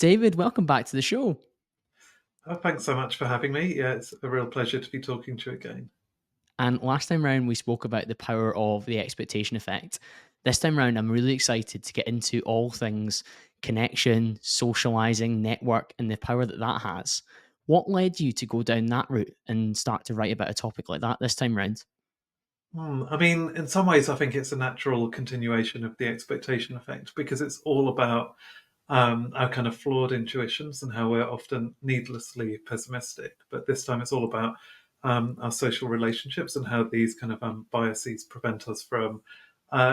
David, welcome back to the show. Oh, thanks so much for having me. Yeah, it's a real pleasure to be talking to you again. And last time round, we spoke about the power of the expectation effect. This time round, I'm really excited to get into all things connection, socializing, network, and the power that that has. What led you to go down that route and start to write about a topic like that this time round? I mean, in some ways, I think it's a natural continuation of the expectation effect because it's all about our kind of flawed intuitions and how we're often needlessly pessimistic. But this time, it's all about our social relationships and how these kind of biases prevent us from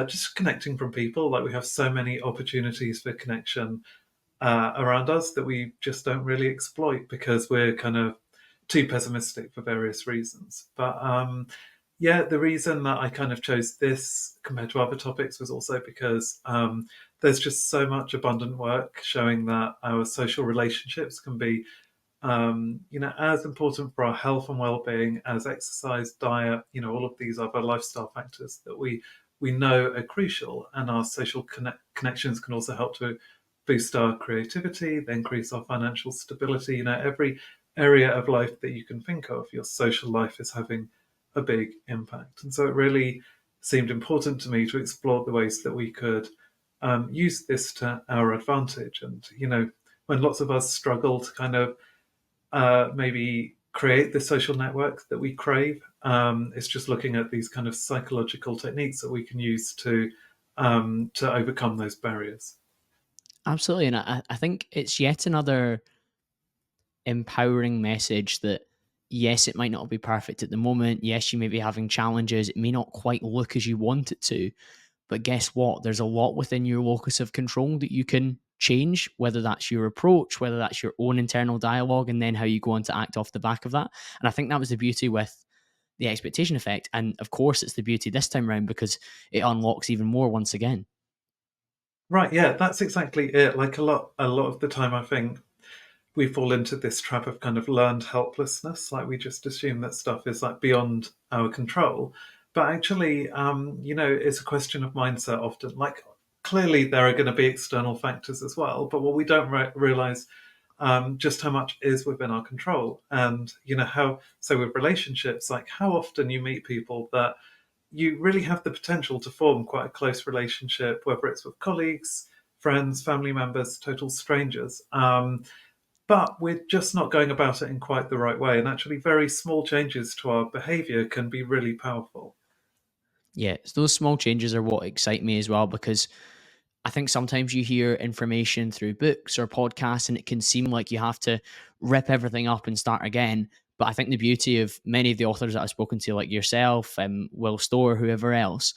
just connecting from people. Like we have so many opportunities for connection around us that we just don't really exploit because we're kind of too pessimistic for various reasons. But yeah, the reason that I kind of chose this compared to other topics was also because there's just so much abundant work showing that our social relationships can be, as important for our health and well-being as exercise, diet, all of these other lifestyle factors that we know are crucial, and our social connections can also help to boost our creativity, they increase our financial stability. Every area of life that you can think of, your social life is having a big impact. And so it really seemed important to me to explore the ways that we could use this to our advantage. And, when lots of us struggle to kind of maybe create the social network that we crave, it's just looking at these kind of psychological techniques that we can use to overcome those barriers. Absolutely. And I think it's yet another empowering message that yes, it might not be perfect at the moment. Yes, you may be having challenges. It may not quite look as you want it to. But guess what? There's a lot within your locus of control that you can change, whether that's your approach, whether that's your own internal dialogue, and then how you go on to act off the back of that. And I think that was the beauty with the expectation effect. And of course, it's the beauty this time around because it unlocks even more once again. Right, yeah, that's exactly it. Like a lot of the time I think we fall into this trap of kind of learned helplessness. Like we just assume that stuff is like beyond our control. But actually, it's a question of mindset often. Like clearly there are going to be external factors as well, but what we don't realize just how much is within our control. And, how, so with relationships, like how often you meet people that you really have the potential to form quite a close relationship, whether it's with colleagues, friends, family members, total strangers. But we're just not going about it in quite the right way. And actually, very small changes to our behavior can be really powerful. Yeah, so those small changes are what excite me as well because I think sometimes you hear information through books or podcasts and it can seem like you have to rip everything up and start again. But I think the beauty of many of the authors that I've spoken to, like yourself, Will Storr, whoever else,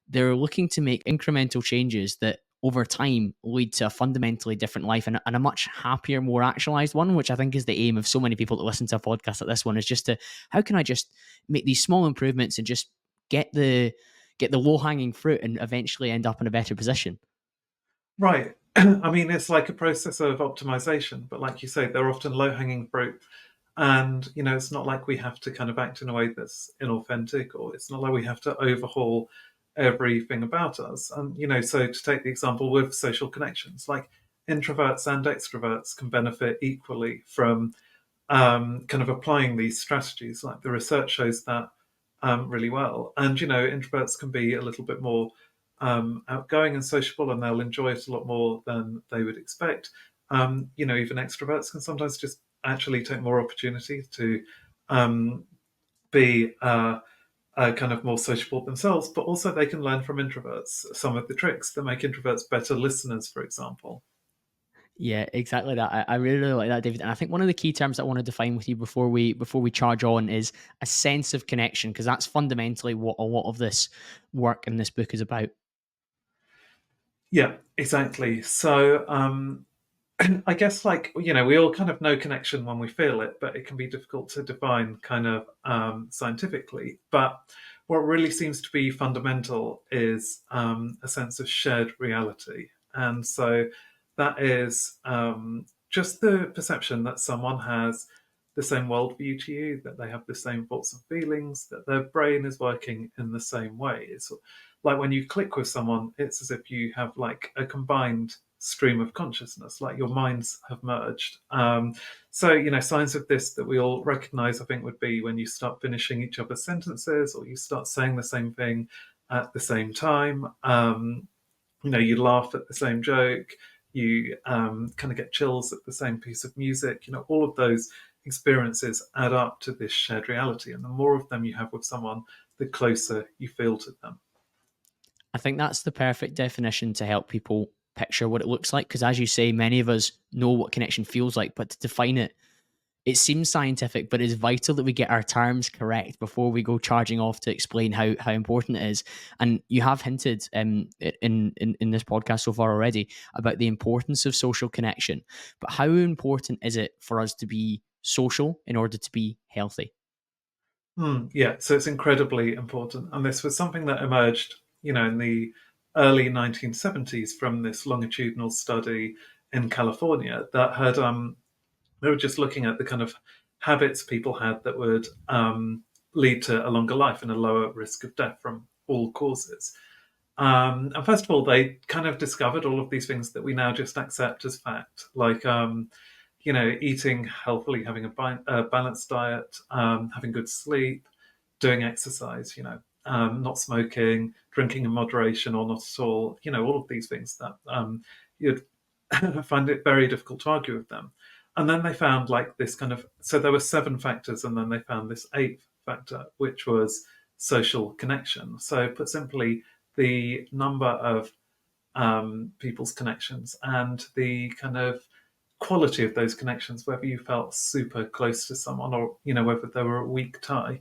they're looking to make incremental changes that over time lead to a fundamentally different life and a much happier, more actualized one, which I think is the aim of so many people that listen to a podcast like this one is just to how can I just make these small improvements and just get the get the low hanging fruit and eventually end up in a better position. Right. I mean, it's like a process of optimization, but like you say, they're often low hanging fruit. And, it's not like we have to kind of act in a way that's inauthentic, or it's not like we have to overhaul everything about us. And, so to take the example with social connections, like introverts and extroverts can benefit equally from kind of applying these strategies. Like the research shows that really well. And introverts can be a little bit more outgoing and sociable, and they'll enjoy it a lot more than they would expect. Even extroverts can sometimes just actually take more opportunity to um, be kind of more sociable themselves, but also they can learn from introverts some of the tricks that make introverts better listeners, for example. Yeah, exactly that. I really, really like that, David. And I think one of the key terms that I want to define with you before we charge on is a sense of connection, because that's fundamentally what a lot of this work in this book is about. Yeah, exactly. So I guess, like, we all kind of know connection when we feel it, but it can be difficult to define kind of scientifically. But what really seems to be fundamental is a sense of shared reality. And so that is just the perception that someone has the same worldview to you, that they have the same thoughts and feelings, that their brain is working in the same way. It's like when you click with someone, it's as if you have like a combined stream of consciousness, like your minds have merged. So, signs of this that we all recognize, I think, would be when you start finishing each other's sentences, or you start saying the same thing at the same time. You laugh at the same joke, you kind of get chills at the same piece of music. All of those experiences add up to this shared reality. And the more of them you have with someone, the closer you feel to them. I think that's the perfect definition to help people picture what it looks like. Because as you say, many of us know what connection feels like, but to define it, it seems scientific, but it's vital that we get our terms correct before we go charging off to explain how important it is. And you have hinted in this podcast so far already about the importance of social connection. But how important is it for us to be social in order to be healthy? Yeah, so it's incredibly important. And this was something that emerged, in the early 1970s from this longitudinal study in California that had, they were just looking at the kind of habits people had that would lead to a longer life and a lower risk of death from all causes. And first of all, they kind of discovered all of these things that we now just accept as fact, like eating healthily, having a balanced diet, having good sleep, doing exercise, not smoking, drinking in moderation or not at all, all of these things that you'd find it very difficult to argue with them. And then they found like this kind of, so there were 7 factors, and then they found this 8th factor, which was social connection. So put simply, the number of people's connections and the kind of quality of those connections, whether you felt super close to someone or, whether they were a weak tie,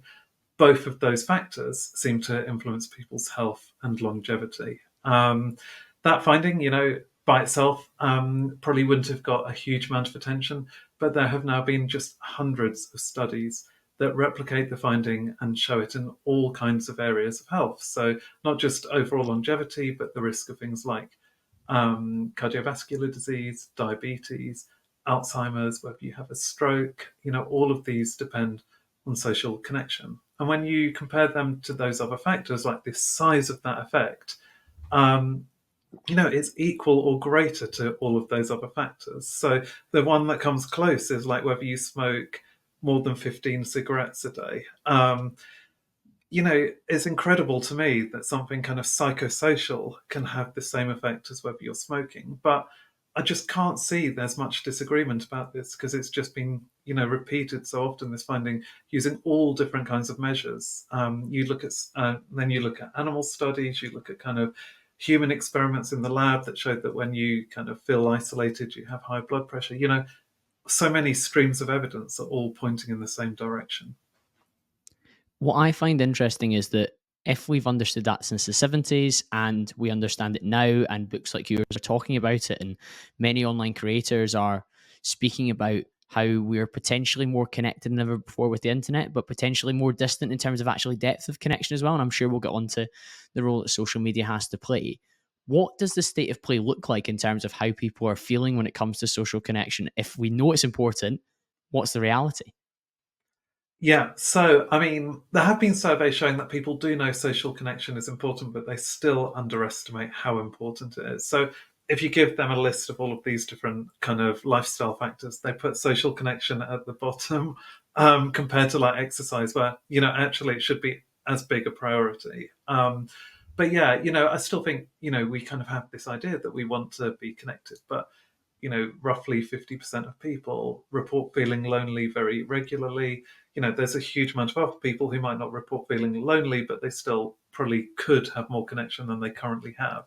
both of those factors seem to influence people's health and longevity. That finding, by itself, probably wouldn't have got a huge amount of attention, but there have now been just hundreds of studies that replicate the finding and show it in all kinds of areas of health. So not just overall longevity, but the risk of things like cardiovascular disease, diabetes, Alzheimer's, whether you have a stroke, all of these depend on social connection. And when you compare them to those other factors, like the size of that effect, it's equal or greater to all of those other factors. So the one that comes close is like whether you smoke more than 15 cigarettes a day. It's incredible to me that something kind of psychosocial can have the same effect as whether you're smoking. But I just can't see there's much disagreement about this, because it's just been, repeated so often, this finding, using all different kinds of measures. You look at, then you look at animal studies, you look at kind of human experiments in the lab that showed that when you kind of feel isolated, you have high blood pressure. So many streams of evidence are all pointing in the same direction. What I find interesting is that if we've understood that since the 70s and we understand it now, and books like yours are talking about it, and many online creators are speaking about how we're potentially more connected than ever before with the internet, but potentially more distant in terms of actually depth of connection as well. And I'm sure we'll get on to the role that social media has to play. What does the state of play look like in terms of how people are feeling when it comes to social connection? If we know it's important, what's the reality? Yeah, so I mean, there have been surveys showing that people do know social connection is important, but they still underestimate how important it is. So if you give them a list of all of these different kind of lifestyle factors, they put social connection at the bottom, compared to like exercise, where, actually it should be as big a priority. But yeah, I still think, we kind of have this idea that we want to be connected, but roughly 50% of people report feeling lonely very regularly. There's a huge amount of other people who might not report feeling lonely, but they still probably could have more connection than they currently have.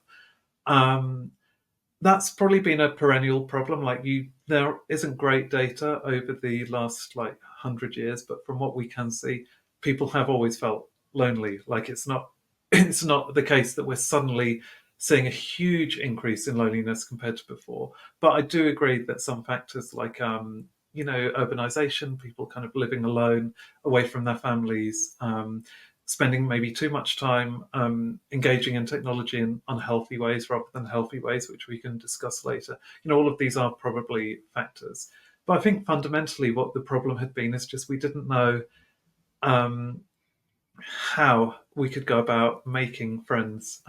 That's probably been a perennial problem. There isn't great data over the last 100 years, but from what we can see, people have always felt lonely. Like it's not, it's not the case that we're suddenly seeing a huge increase in loneliness compared to before. But I do agree that some factors like urbanization, people kind of living alone, away from their families, spending maybe too much time engaging in technology in unhealthy ways rather than healthy ways, which we can discuss later. All of these are probably factors. But I think fundamentally what the problem had been is just we didn't know how we could go about making friends,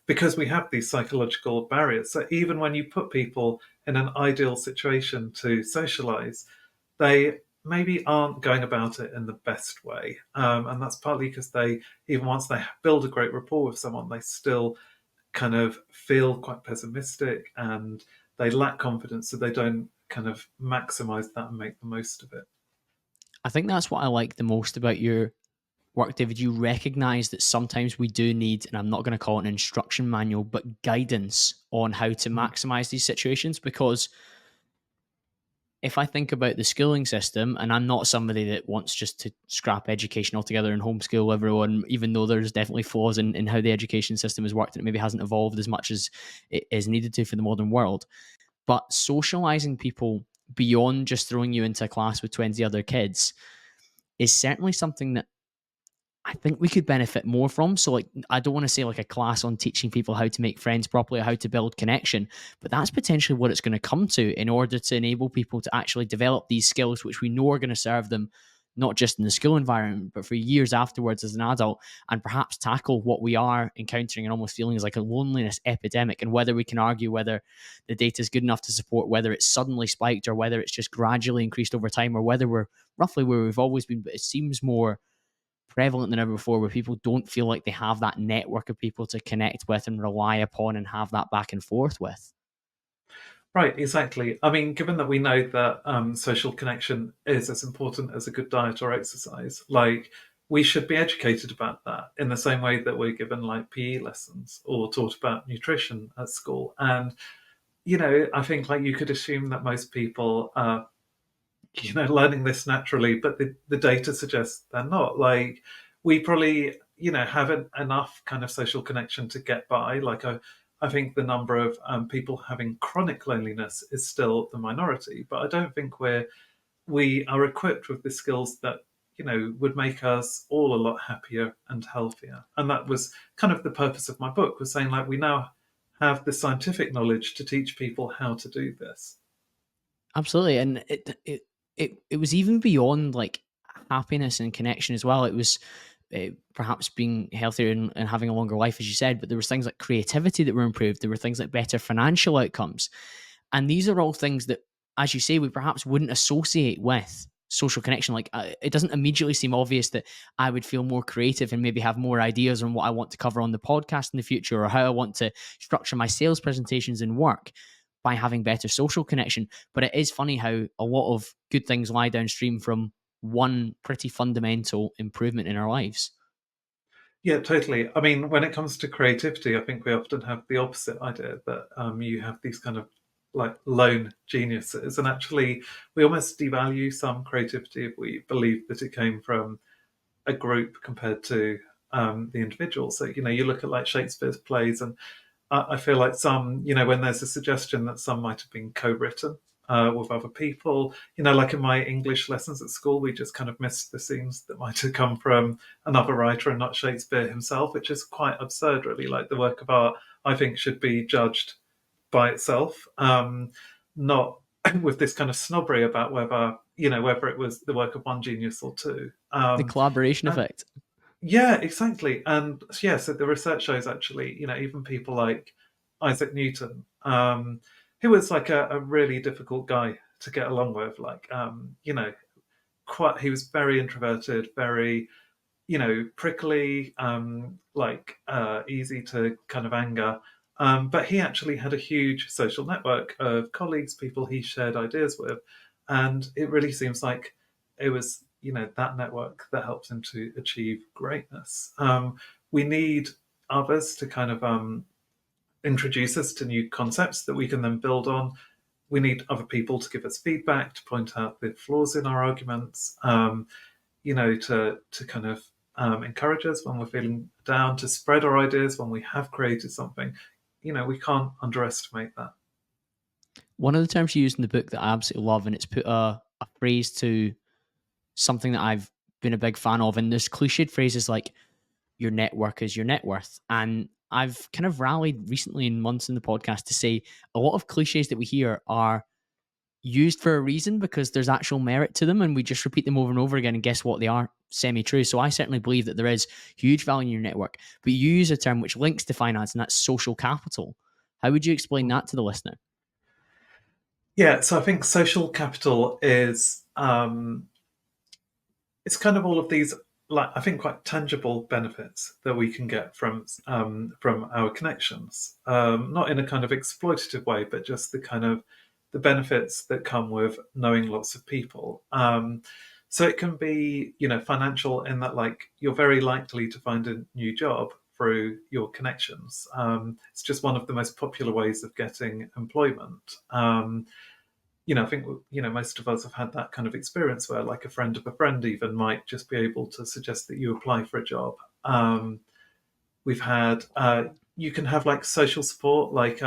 because we have these psychological barriers. So even when you put people in an ideal situation to socialize, they maybe aren't going about it in the best way. And that's partly because they, even once they build a great rapport with someone, they still kind of feel quite pessimistic and they lack confidence, so they don't kind of maximize that and make the most of it. I think that's what I like the most about your work, David. You recognize that sometimes we do need, and I'm not going to call it an instruction manual, but guidance on how to Mm. maximize these situations. Because if I think about the schooling system, and I'm not somebody that wants just to scrap education altogether and homeschool everyone, even though there's definitely flaws in how the education system has worked and it maybe hasn't evolved as much as it is needed to for the modern world. But socializing people beyond just throwing you into a class with 20 other kids is certainly something that I think we could benefit more from. So, like, I don't want to say like a class on teaching people how to make friends properly or how to build connection, but that's potentially what it's going to come to in order to enable people to actually develop these skills, which we know are going to serve them not just in the school environment, but for years afterwards as an adult, and perhaps tackle what we are encountering and almost feeling as like a loneliness epidemic. And whether we can argue whether the data is good enough to support whether it's suddenly spiked or whether it's just gradually increased over time or whether we're roughly where we've always been, but it seems more prevalent than ever before, where people don't feel like they have that network of people to connect with and rely upon and have that back and forth with. Right, exactly. I mean, given that we know that social connection is as important as a good diet or exercise, like we should be educated about that in the same way that we're given like PE lessons or taught about nutrition at school. And I think like you could assume that most people are learning this naturally, but the data suggests they're not. Like we probably have enough kind of social connection to get by. Like I think the number of people having chronic loneliness is still the minority, but I don't think we are equipped with the skills that would make us all a lot happier and healthier. And that was kind of the purpose of my book, was saying like we now have the scientific knowledge to teach people how to do this. Absolutely, and it was even beyond like happiness and connection as well. It was perhaps being healthier and having a longer life, as you said. But there was things like creativity that were improved. There were things like better financial outcomes, and these are all things that, as you say, we perhaps wouldn't associate with social connection. Like it doesn't immediately seem obvious that I would feel more creative and maybe have more ideas on what I want to cover on the podcast in the future or how I want to structure my sales presentations and work by having better social connection. But it is funny how a lot of good things lie downstream from one pretty fundamental improvement in our lives. Yeah, totally. I mean, when it comes to creativity, I think we often have the opposite idea that you have these kind of like lone geniuses, and actually, we almost devalue some creativity if we believe that it came from a group compared to the individual. So, you look at like Shakespeare's plays, and I feel like some, when there's a suggestion that some might have been co-written with other people, like in my English lessons at school, we just kind of missed the scenes that might have come from another writer and not Shakespeare himself, which is quite absurd, really. Like the work of art, I think, should be judged by itself, not with this kind of snobbery about whether it was the work of one genius or two. The collaboration And effect. yeah, exactly. And yeah, so the research shows actually, even people like Isaac Newton, who was like a really difficult guy to get along with, like, quite, he was very introverted, very, prickly, like easy to kind of anger. But he actually had a huge social network of colleagues, people he shared ideas with. And it really seems like it was, that network that helped him to achieve greatness. We need others to kind of introduce us to new concepts that we can then build on. We need other people to give us feedback, to point out the flaws in our arguments. To kind of encourage us when we're feeling down, to spread our ideas when we have created something. We can't underestimate that. One of the terms you use in the book that I absolutely love, and it's put a phrase to something that I've been a big fan of, and there's cliched phrases like your network is your net worth. And I've kind of rallied recently in months in the podcast to say a lot of cliches that we hear are used for a reason because there's actual merit to them, and we just repeat them over and over again, and guess what, they are semi-true. So I certainly believe that there is huge value in your network, but you use a term which links to finance, and that's social capital. How would you explain that to the listener? Yeah, so I think social capital is it's kind of all of these, like, I think, quite tangible benefits that we can get from our connections, not in a kind of exploitative way, but just the kind of the benefits that come with knowing lots of people. So it can be, financial in that, like, you're very likely to find a new job through your connections. It's just one of the most popular ways of getting employment. I think, most of us have had that kind of experience where, like, a friend of a friend even might just be able to suggest that you apply for a job. We've had, you can have, like, social support, like,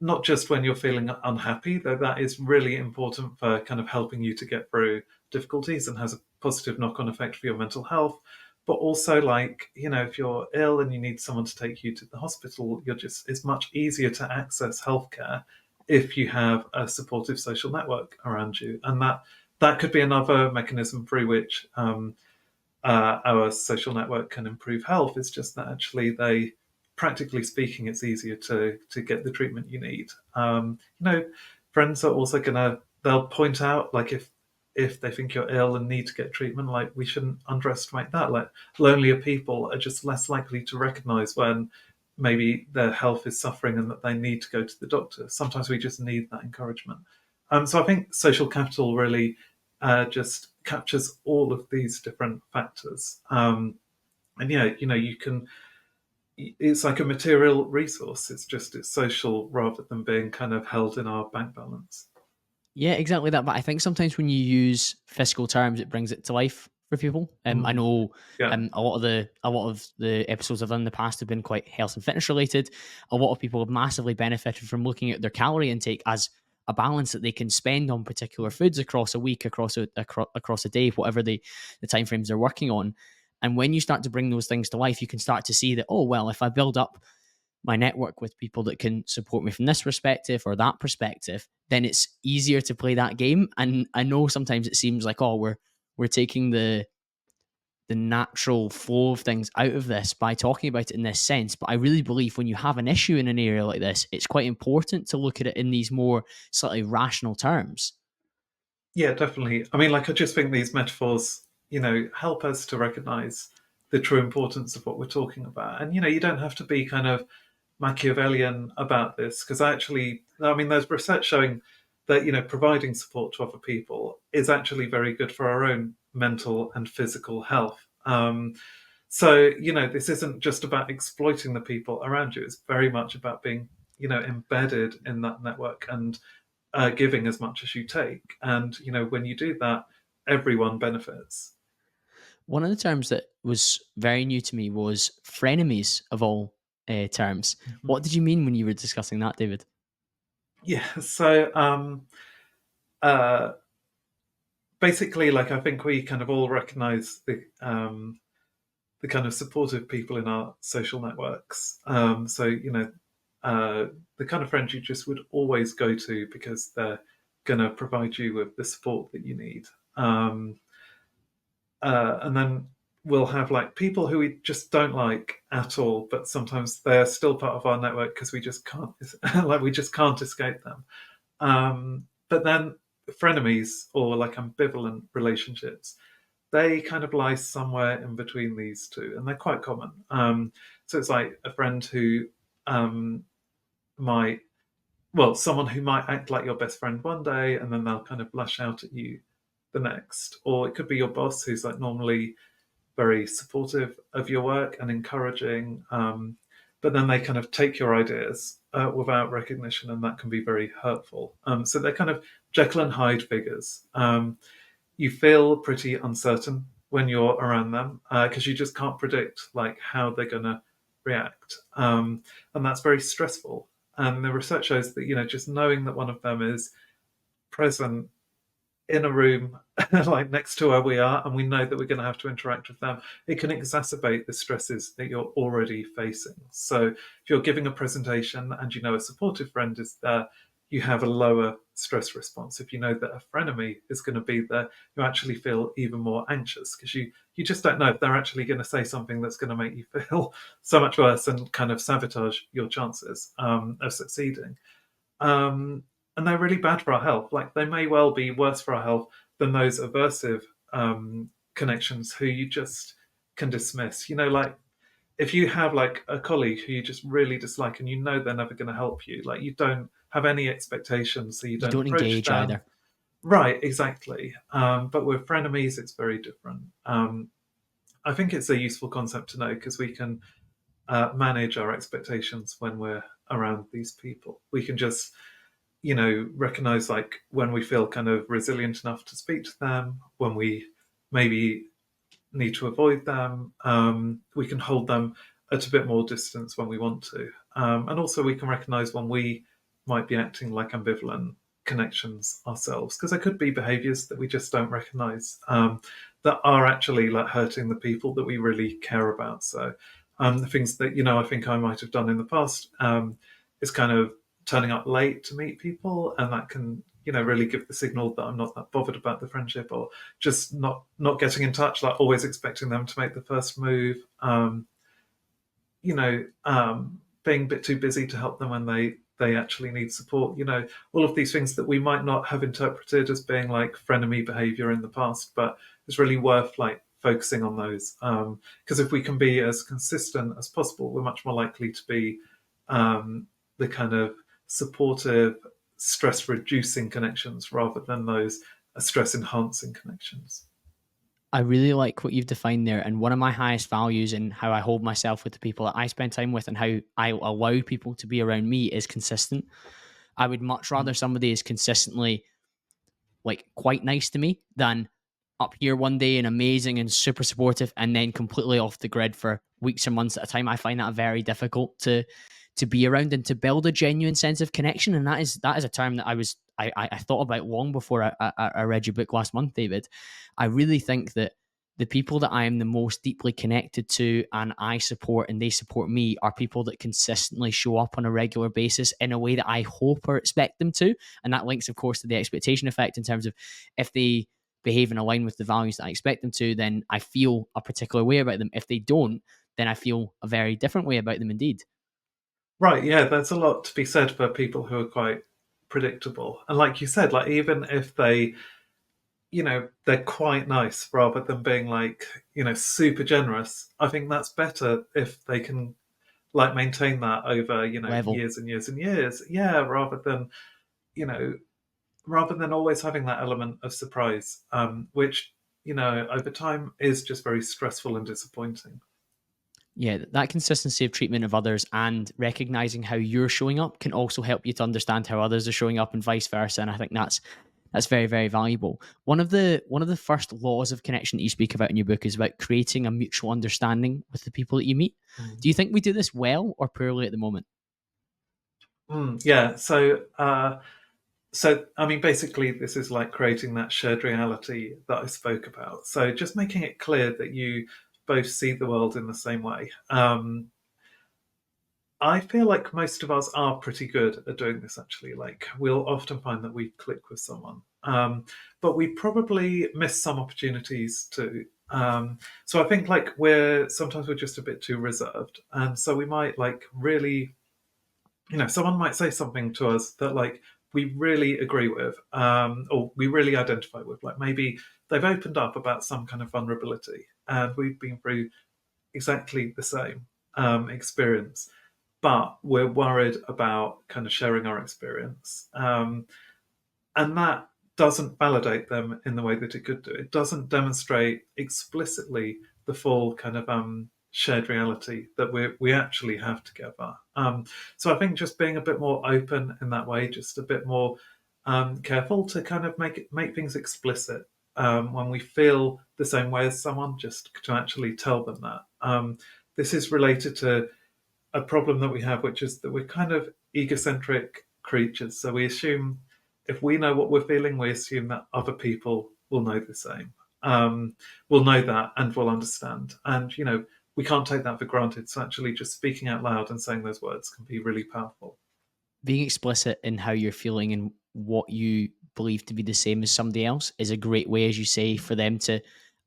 not just when you're feeling unhappy, though that is really important for kind of helping you to get through difficulties and has a positive knock-on effect for your mental health. But also, like, if you're ill and you need someone to take you to the hospital, it's much easier to access healthcare if you have a supportive social network around you. And that could be another mechanism through which our social network can improve health. It's just that actually practically speaking, it's easier to get the treatment you need. Friends are also they'll point out, like, if they think you're ill and need to get treatment, like, we shouldn't underestimate that. Like, lonelier people are just less likely to recognize when maybe their health is suffering and that they need to go to the doctor. Sometimes we just need that encouragement. So I think social capital really just captures all of these different factors. And yeah, you can. It's like a material resource. It's social rather than being kind of held in our bank balance. Yeah, exactly that. But I think sometimes when you use fiscal terms, it brings it to life for people. I Mm, know yeah, a lot of the episodes I've done in the past have been quite health and fitness related. A lot of people have massively benefited from looking at their calorie intake as a balance that they can spend on particular foods across a week, across a day, whatever the time frames they're working on. And when you start to bring those things to life, you can start to see that, oh well, if I build up my network with people that can support me from this perspective or that perspective, then it's easier to play that game. And I know sometimes it seems like, oh, we're taking the natural flow of things out of this by talking about it in this sense. But I really believe when you have an issue in an area like this, it's quite important to look at it in these more slightly rational terms. yeah, definitely. I mean, like, I just think these metaphors, help us to recognize the true importance of what we're talking about. And you don't have to be kind of Machiavellian about this, because actually, I mean, there's research showing that providing support to other people is actually very good for our own mental and physical health. So this isn't just about exploiting the people around you. It's very much about being embedded in that network and giving as much as you take. And when you do that, everyone benefits. One of the terms that was very new to me was frenemies of all terms. Mhm. What did you mean when you were discussing that, David? Yeah. So uh, basically, like, I think we kind of all recognize the kind of supportive people in our social networks. So uh, the kind of friends you just would always go to because they're going to provide you with the support that you need. Um, and then we'll have, like, people who we just don't like at all, but sometimes they're still part of our network because we just can't, like, we just can't escape them. But then frenemies, or like ambivalent relationships, they kind of lie somewhere in between these two, and they're quite common. So it's like a friend who um, might, well, someone who might act like your best friend one day, and then they'll kind of lash out at you the next. Or it could be your boss, who's, like, normally very supportive of your work and encouraging, but then they kind of take your ideas without recognition, and that can be very hurtful. So they're kind of Jekyll and Hyde figures. You feel pretty uncertain when you're around them because you just can't predict, like, how they're going to react, and that's very stressful. And the research shows that just knowing that one of them is present in a room like next to where we are, and we know that we're going to have to interact with them, it can exacerbate the stresses that you're already facing. So if you're giving a presentation and a supportive friend is there, you have a lower stress response. If you know that a frenemy is going to be there, you actually feel even more anxious because you just don't know if they're actually going to say something that's going to make you feel so much worse and kind of sabotage your chances of succeeding. And they're really bad for our health. Like they may well be worse for our health than those aversive connections who you just can dismiss. You know, like if you have like a colleague who you just really dislike and you know they're never going to help you, like you don't have any expectations, so you You don't don't approach engage them. either. Right, exactly. But with frenemies, it's very different. I think it's a useful concept to know because we can manage our expectations when we're around these people. We can just, recognize like when we feel kind of resilient enough to speak to them, when we maybe need to avoid them. We can hold them at a bit more distance when we want to. And also, we can recognize when we might be acting like ambivalent connections ourselves, because there could be behaviors that we just don't recognize that are actually like hurting the people that we really care about. So, the things that, I think I might have done in the past is kind of turning up late to meet people, and that can, really give the signal that I'm not that bothered about the friendship, or just not getting in touch, like always expecting them to make the first move. Being a bit too busy to help them when they actually need support. All of these things that we might not have interpreted as being like frenemy behavior in the past, but it's really worth like focusing on those, because if we can be as consistent as possible, we're much more likely to be the kind of supportive, stress reducing connections rather than those stress enhancing connections. I really like what you've defined there. And one of my highest values in how I hold myself with the people that I spend time with and how I allow people to be around me is consistent. I would much rather Mm. somebody is consistently like quite nice to me than up here one day and amazing and super supportive and then completely off the grid for weeks or months at a time. I find that very difficult to be around and to build a genuine sense of connection. And that is a term that I thought about long before I read your book last month, David. I really think that the people that I am the most deeply connected to and I support and they support me are people that consistently show up on a regular basis in a way that I hope or expect them to. And that links, of course, to the expectation effect in terms of if they behave in line with the values that I expect them to, then I feel a particular way about them. If they don't, then I feel a very different way about them indeed. Right, yeah, there's a lot to be said for people who are quite predictable. And like you said, like even if they're quite nice rather than being like, super generous, I think that's better if they can like maintain that over, Level. years and years and years. Yeah, you know, rather than always having that element of surprise, which, over time is just very stressful and disappointing. Yeah, that consistency of treatment of others and recognizing how you're showing up can also help you to understand how others are showing up and vice versa. And I think that's very, very valuable. One of the first laws of connection that you speak about in your book is about creating a mutual understanding with the people that you meet. Mm. Do you think we do this well or poorly at the moment? Yeah. So, I mean, basically, this is like creating that shared reality that I spoke about. So, just making it clear that you both see the world in the same way. I feel like most of us are pretty good at doing this, actually. Like, we'll often find that we click with someone, but we probably miss some opportunities too. So, I think like we're just a bit too reserved. And so, we might like really, someone might say something to us that like we really agree with, or we really identify with. Like maybe they've opened up about some kind of vulnerability, and we've been through exactly the same experience, but we're worried about kind of sharing our experience, and that doesn't validate them in the way that it could do. It doesn't demonstrate explicitly the full kind of shared reality that we actually have together. So I think just being a bit more open in that way, just a bit more careful to kind of make things explicit when we feel the same way as someone, just to actually tell them that. This is related to a problem that we have, which is that we're kind of egocentric creatures. So we assume if we know what we're feeling, we assume that other people will know the same. Will know that and will understand. And we can't take that for granted. So actually, just speaking out loud and saying those words can be really powerful. being explicit in how you're feeling and what you believe to be the same as somebody else is a great way, as you say, for them to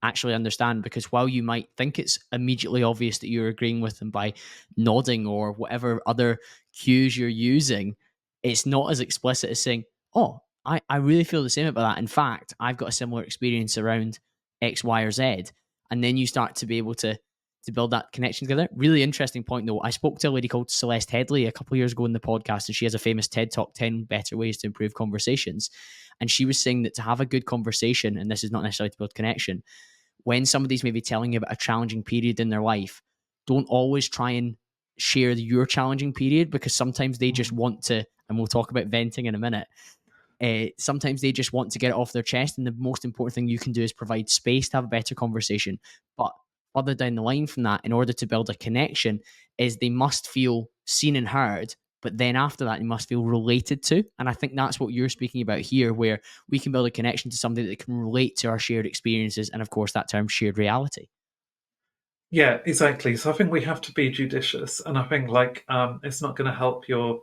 actually understand. Because while you might think it's immediately obvious that you're agreeing with them by nodding or whatever other cues you're using, it's not as explicit as saying, oh, I really feel the same about that. In fact, I've got a similar experience around X, Y, or Z. And then you start to be able to build that connection together. Really interesting point, though. I spoke to a lady called Celeste Headley a couple of years ago in the podcast, and she has a famous TED Talk, 10 Better Ways to Improve Conversations. And she was saying that to have a good conversation, and this is not necessarily to build connection, when somebody's maybe telling you about a challenging period in their life, don't always try and share your challenging period, because sometimes they just want to, and we'll talk about venting in a minute. Sometimes they just want to get it off their chest, and the most important thing you can do is provide space to have a better conversation. But further down the line from that, in order to build a connection, is they must feel seen and heard. But then after that, they must feel related to. And I think that's what you're speaking about here, where we can build a connection to somebody that can relate to our shared experiences. And of course, that term shared reality. Yeah, exactly. So I think we have to be judicious, and I think it's not going to help your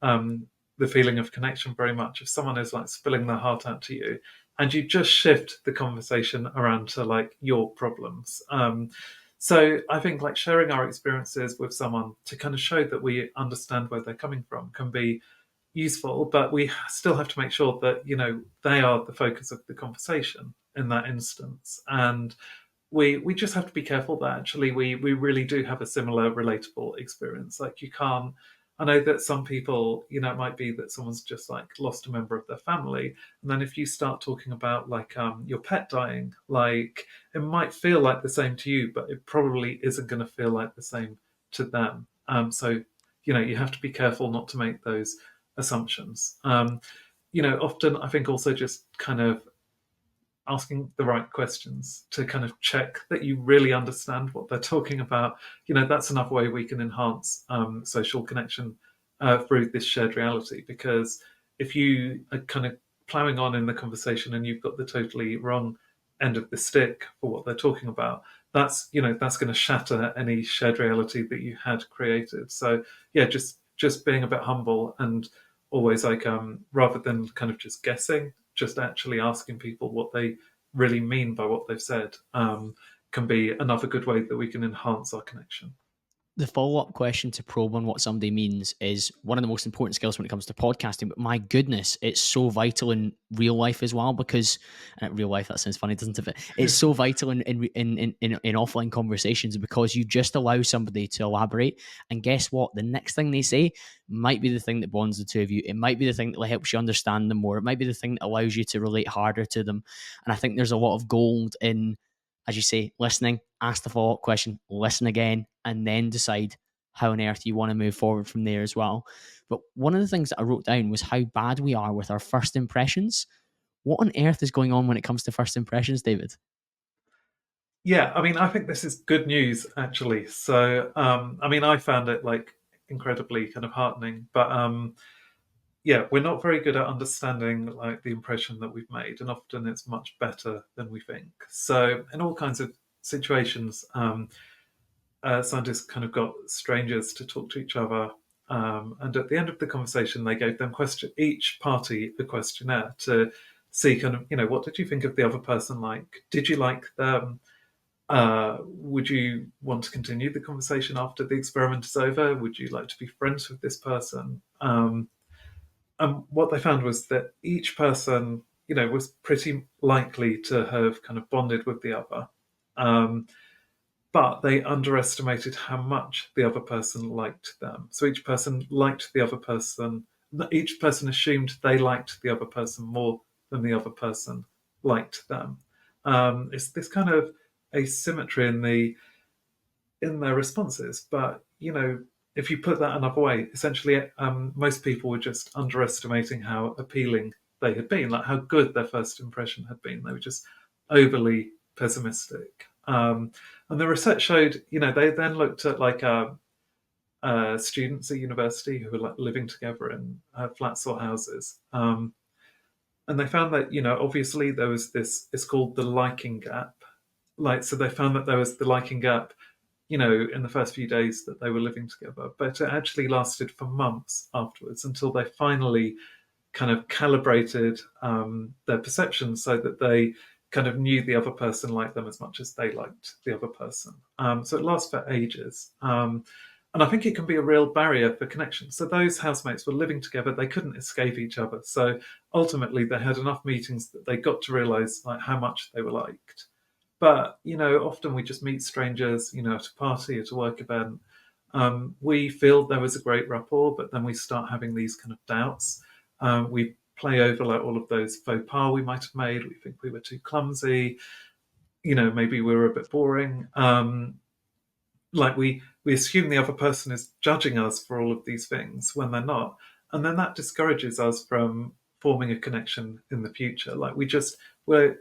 um, the feeling of connection very much if someone is like spilling their heart out to you, and you just shift the conversation around to like your problems. So I think like sharing our experiences with someone to kind of show that we understand where they're coming from can be useful, but we still have to make sure that they are the focus of the conversation in that instance, and we just have to be careful that actually we really do have a similar relatable experience. Like you can't. I know that some people, it might be that someone's just like lost a member of their family, and then if you start talking about like your pet dying, like it might feel like the same to you, but it probably isn't going to feel like the same to them. So you have to be careful not to make those assumptions. Often I think also just kind of asking the right questions to kind of check that you really understand what they're talking about. That's another way we can enhance social connection through this shared reality. Because if you are kind of plowing on in the conversation and you've got the totally wrong end of the stick for what they're talking about, that's going to shatter any shared reality that you had created. So yeah, just being a bit humble and always like rather than kind of just guessing, just actually asking people what they really mean by what they've said can be another good way that we can enhance our connection. The follow-up question to probe on what somebody means is one of the most important skills when it comes to podcasting. But my goodness, it's so vital in real life as well, because real life, that sounds funny, doesn't it? It's so vital in offline conversations, because you just allow somebody to elaborate. And guess what? The next thing they say might be the thing that bonds the two of you. It might be the thing that helps you understand them more. It might be the thing that allows you to relate harder to them. And I think there's a lot of gold in, as you say, listening, ask the follow-up question, listen again, and then decide how on earth you want to move forward from there as well. But one of the things that I wrote down was how bad we are with our first impressions. What on earth is going on when it comes to first impressions, David? Yeah, I mean, I think this is good news actually. So, I mean, I found it like incredibly kind of heartening, but yeah, we're not very good at understanding like the impression that we've made, and often it's much better than we think. So, in all kinds of situations, scientists kind of got strangers to talk to each other, and at the end of the conversation, they gave them each party a questionnaire to see kind of what did you think of the other person? Like, did you like them? Would you want to continue the conversation after the experiment is over? Would you like to be friends with this person? And what they found was that each person, was pretty likely to have kind of bonded with the other. Um, but they underestimated how much the other person liked them. So each person liked the other person. Each person assumed they liked the other person more than the other person liked them. It's this kind of asymmetry in their responses. But if you put that another way, essentially, most people were just underestimating how appealing they had been, like how good their first impression had been. They were just overly pessimistic. And the research showed, they then looked at like students at university who were like living together in flats or houses. And they found that, obviously it's called the liking gap. Like, so they found that there was the liking gap in the first few days that they were living together, but it actually lasted for months afterwards until they finally kind of calibrated their perceptions so that they kind of knew the other person liked them as much as they liked the other person. So it lasts for ages. And I think it can be a real barrier for connection. So those housemates were living together; they couldn't escape each other. So ultimately, they had enough meetings that they got to realise like how much they were liked. But often we just meet strangers, at a party, at a work event. We feel there was a great rapport, but then we start having these kind of doubts. We play over like all of those faux pas we might have made. We think we were too clumsy. Maybe we were a bit boring. Like we assume the other person is judging us for all of these things when they're not, and then that discourages us from forming a connection in the future. Like we're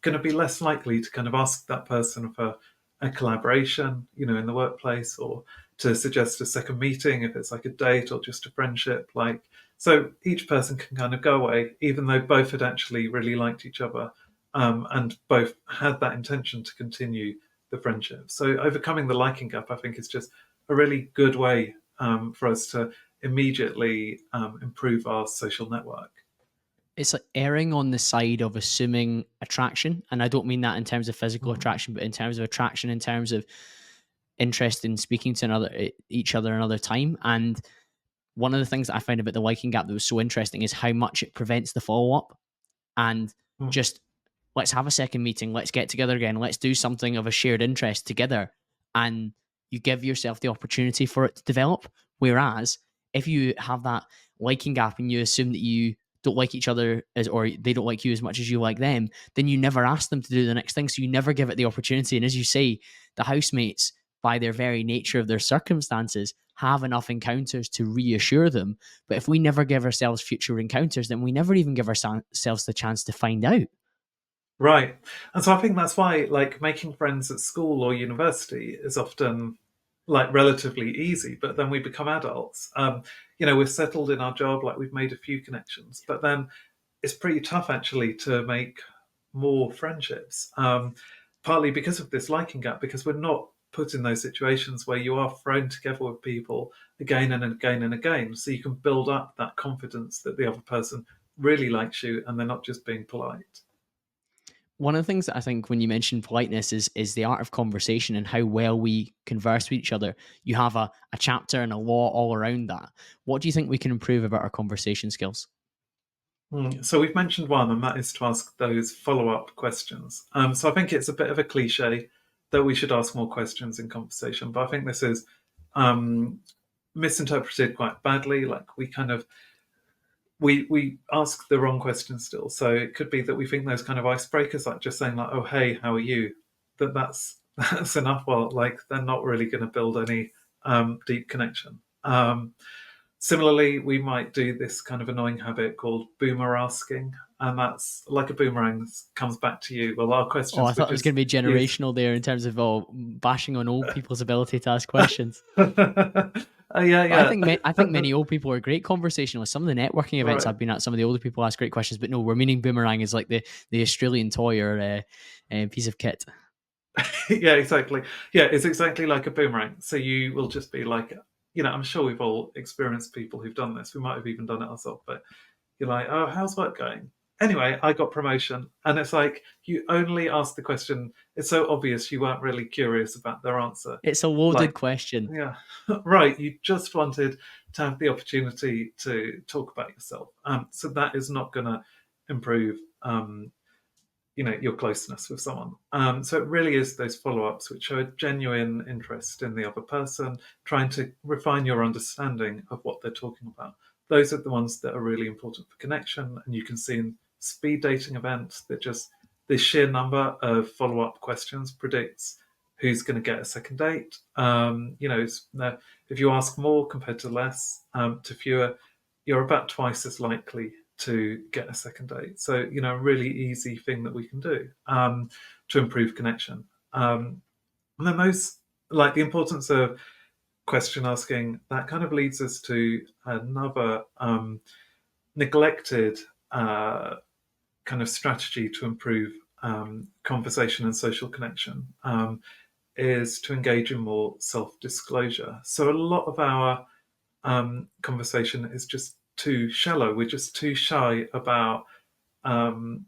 going to be less likely to kind of ask that person for a collaboration, in the workplace, or to suggest a second meeting if it's like a date or just a friendship. Like, so each person can kind of go away, even though both had actually really liked each other, and both had that intention to continue the friendship. So overcoming the liking gap, I think, is just a really good way for us to immediately improve our social network. It's like erring on the side of assuming attraction, and I don't mean that in terms of physical Mm. attraction, but in terms of attraction, in terms of interest in speaking to each other another time. And one of the things that I found about the liking gap that was so interesting is how much it prevents the follow up. And Mm. just let's have a second meeting, let's get together again, let's do something of a shared interest together, and you give yourself the opportunity for it to develop. Whereas if you have that liking gap and you assume that you don't like each other or they don't like you as much as you like them, then you never ask them to do the next thing, so you never give it the opportunity. And as you say, the housemates, by their very nature of their circumstances, have enough encounters to reassure them. But if we never give ourselves future encounters, then we never even give ourselves the chance to find out. Right. And so I think that's why like making friends at school or university is often like relatively easy, but then we become adults. We're settled in our job, like we've made a few connections, but then it's pretty tough actually to make more friendships. Partly because of this liking gap, because we're not put in those situations where you are thrown together with people again and again and again. So you can build up that confidence that the other person really likes you and they're not just being polite. One of the things that I think when you mention politeness is the art of conversation and how well we converse with each other. You have a chapter and a law all around that. What do you think we can improve about our conversation skills? So we've mentioned one, and that is to ask those follow-up questions. So I think it's a bit of a cliche that we should ask more questions in conversation, but I think this is um, misinterpreted quite badly. Like we ask the wrong questions still. So it could be that we think those kind of icebreakers, like just saying like, "Oh, hey, how are you?" That's that's enough. Well, like they're not really going to build any deep connection. Similarly, we might do this kind of annoying habit called boomer asking, and that's like a boomerang that comes back to you. Well, our Oh, I questions would thought it was just going to be use. generational there in terms of bashing on old people's ability to ask questions. Yeah, But yeah, I think many old people are great conversationalists. Some of the networking events right. I've been at, some of the older people ask great questions. But no, we're meaning boomerang is like the Australian toy or piece of kit. Yeah, exactly. Yeah, it's exactly like a boomerang. So you will just be like, I'm sure we've all experienced people who've done this. We might have even done it ourselves, but you're like, oh, how's work going? Anyway, I got promotion. And it's like, you only asked the question. It's so obvious you weren't really curious about their answer. It's a loaded Like, question. yeah, right. You just wanted to have the opportunity to talk about yourself. So that is not going to improve your closeness with someone. So it really is those follow-ups which show a genuine interest in the other person, trying to refine your understanding of what they're talking about. Those are the ones that are really important for connection, and you can see in speed dating events that just the sheer number of follow-up questions predicts who's going to get a second date. If you ask more compared to less, to fewer, you're about twice as likely to get a second date. So, a really easy thing that we can do to improve connection. And then like the importance of question asking, that kind of leads us to another neglected kind of strategy to improve conversation and social connection. is to engage in more self-disclosure. So a lot of our conversation is just too shallow. We're just too shy um,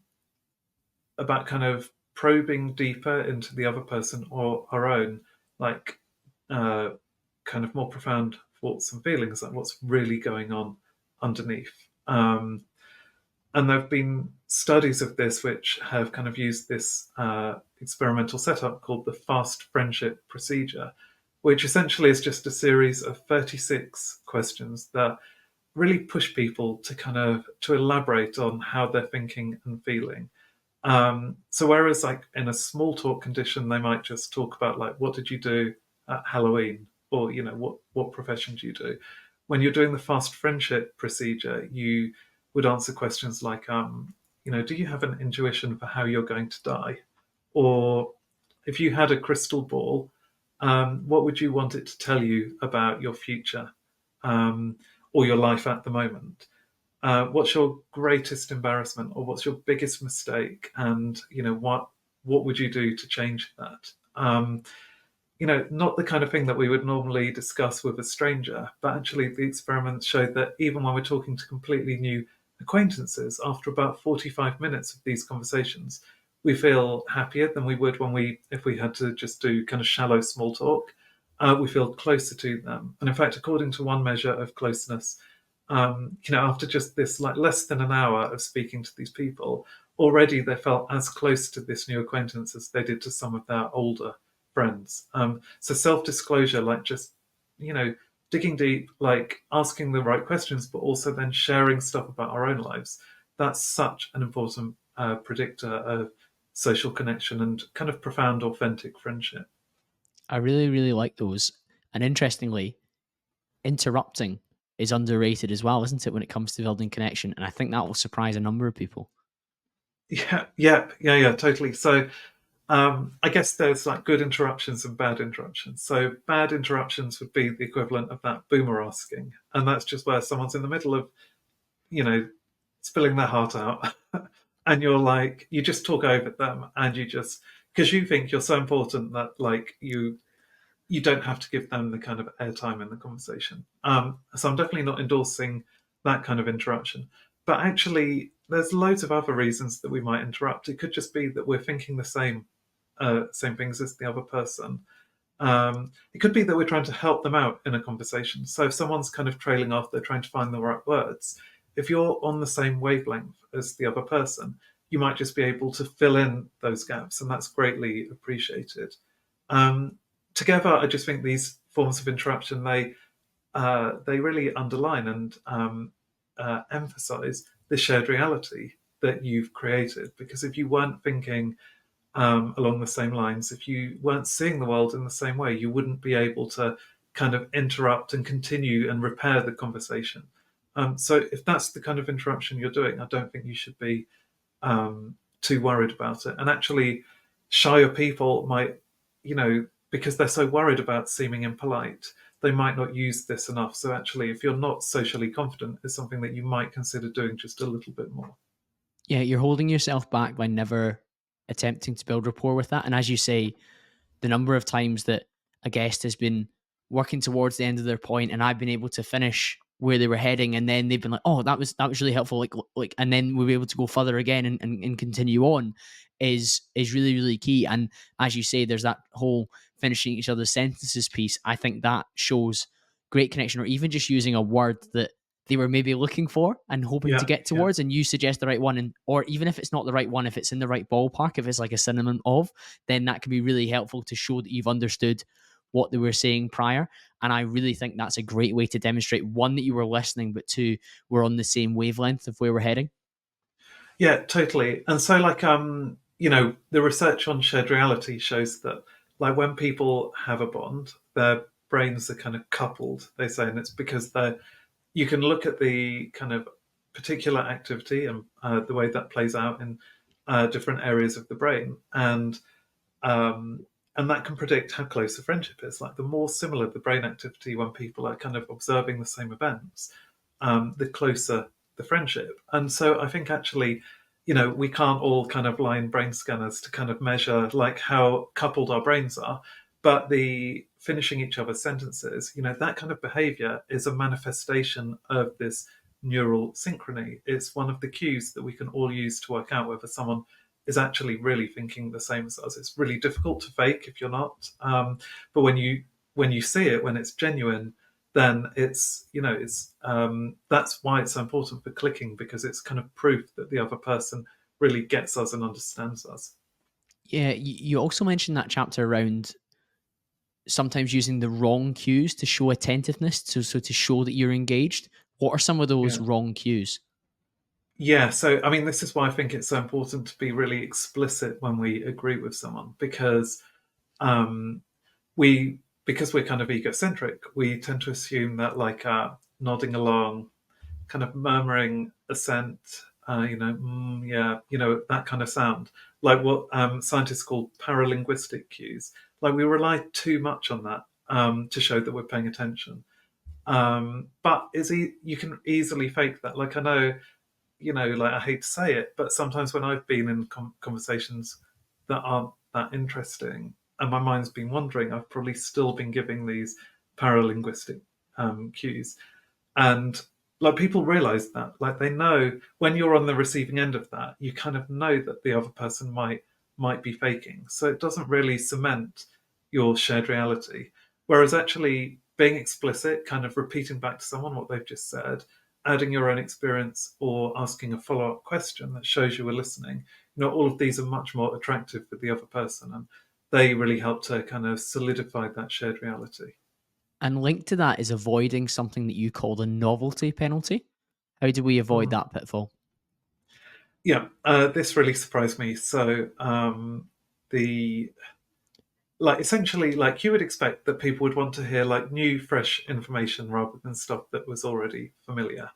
about kind of probing deeper into the other person or our own, like uh, kind of more profound thoughts and feelings, like what's really going on underneath. And there have been studies of this which have kind of used this experimental setup called the fast friendship procedure, which essentially is just a series of 36 questions that really push people to kind of to elaborate on how they're thinking and feeling. So whereas like in a small talk condition, they might just talk about like, what did you do at Halloween? Or, what profession do you do? When you're doing the fast friendship procedure, you would answer questions like, do you have an intuition for how you're going to die? Or if you had a crystal ball, what would you want it to tell you about your future, um, or your life at the moment? What's your greatest embarrassment, or what's your biggest mistake, and what would you do to change that? Not the kind of thing that we would normally discuss with a stranger, but actually the experiments showed that even when we're talking to completely new acquaintances, after about 45 minutes of these conversations, we feel happier than we would if we had to just do kind of shallow small talk. We feel closer to them, and in fact, according to one measure of closeness, after just this like less than an hour of speaking to these people, already they felt as close to this new acquaintance as they did to some of their older friends. So self-disclosure, like just digging deep, like asking the right questions, but also then sharing stuff about our own lives. That's such an important predictor of social connection and kind of profound, authentic friendship. I really, really like those. And interestingly, interrupting is underrated as well, isn't it, when it comes to building connection? And I think that will surprise a number of people. Yeah, totally. So I guess there's like good interruptions and bad interruptions. So bad interruptions would be the equivalent of that boomer asking, and that's just where someone's in the middle of, you know, spilling their heart out, and you're like, you just talk over them, and you just because you think you're so important that like you don't have to give them the kind of airtime in the conversation. So I'm definitely not endorsing that kind of interruption. But actually, there's loads of other reasons that we might interrupt. It could just be that we're thinking the same things as the other person. It could be that we're trying to help them out in a conversation. So if someone's kind of trailing off, they're trying to find the right words. If you're on the same wavelength as the other person, you might just be able to fill in those gaps, and that's greatly appreciated. Um, Together, I just think these forms of interruption they really underline and emphasize the shared reality that you've created. Because if you weren't thinking along the same lines, if you weren't seeing the world in the same way, you wouldn't be able to kind of interrupt and continue and repair the conversation. So if that's the kind of interruption you're doing, I don't think you should be too worried about it. And actually, shyer people might, because they're so worried about seeming impolite, they might not use this enough. So actually, if you're not socially confident, it's something that you might consider doing just a little bit more. Yeah, you're holding yourself back by never attempting to build rapport with that. And as you say, the number of times that a guest has been working towards the end of their point and I've been able to finish where they were heading, and then they've been like, oh, that was really helpful, like and then we'll be able to go further again and continue on is really, really key. And as you say, there's that whole finishing each other's sentences piece. I think that shows great connection, or even just using a word that they were maybe looking for and hoping to Yeah, get yeah. towards, and you suggest the right one, and or even if it's not the right one, if it's in the right ballpark, if it's like a synonym of, then that can be really helpful to show that you've understood what they were saying prior. And I really think that's a great way to demonstrate, one, that you were listening, but two, we're on the same wavelength of where we're heading. Yeah, totally. And so, like, the research on shared reality shows that, like, when people have a bond, their brains are kind of coupled. They say, and it's because you can look at the kind of particular activity and the way that plays out in different areas of the brain, um, and that can predict how close the friendship is. Like, the more similar the brain activity when people are kind of observing the same events, the closer the friendship. And so I think actually, we can't all kind of lie in brain scanners to kind of measure like how coupled our brains are. But the finishing each other's sentences, that kind of behavior is a manifestation of this neural synchrony. It's one of the cues that we can all use to work out whether someone is actually really thinking the same as us. It's really difficult to fake if you're not. But when you see it, when it's genuine, then it's that's why it's so important for clicking, because it's kind of proof that the other person really gets us and understands us. Yeah, you also mentioned that chapter around sometimes using the wrong cues to show attentiveness, so to show that you're engaged. What are some of those Yeah. wrong cues? Yeah, so I mean, this is why I think it's so important to be really explicit when we agree with someone, because um, we because we're kind of egocentric, we tend to assume that like nodding along, kind of murmuring assent, yeah, that kind of sound, like what scientists call paralinguistic cues. Like we rely too much on that to show that we're paying attention. But you can easily fake that. Like I know, like I hate to say it, but sometimes when I've been in conversations that aren't that interesting and my mind's been wandering, I've probably still been giving these paralinguistic cues. And like people realize that, like they know when you're on the receiving end of that, you kind of know that the other person might be faking. So it doesn't really cement your shared reality. Whereas actually being explicit, kind of repeating back to someone what they've just said, adding your own experience or asking a follow-up question that shows you were listening, all of these are much more attractive for the other person, and they really help to kind of solidify that shared reality. And linked to that is avoiding something that you call the novelty penalty. How do we avoid Mm. that pitfall? Yeah, this really surprised me. So the like essentially like you would expect that people would want to hear like new, fresh information rather than stuff that was already familiar.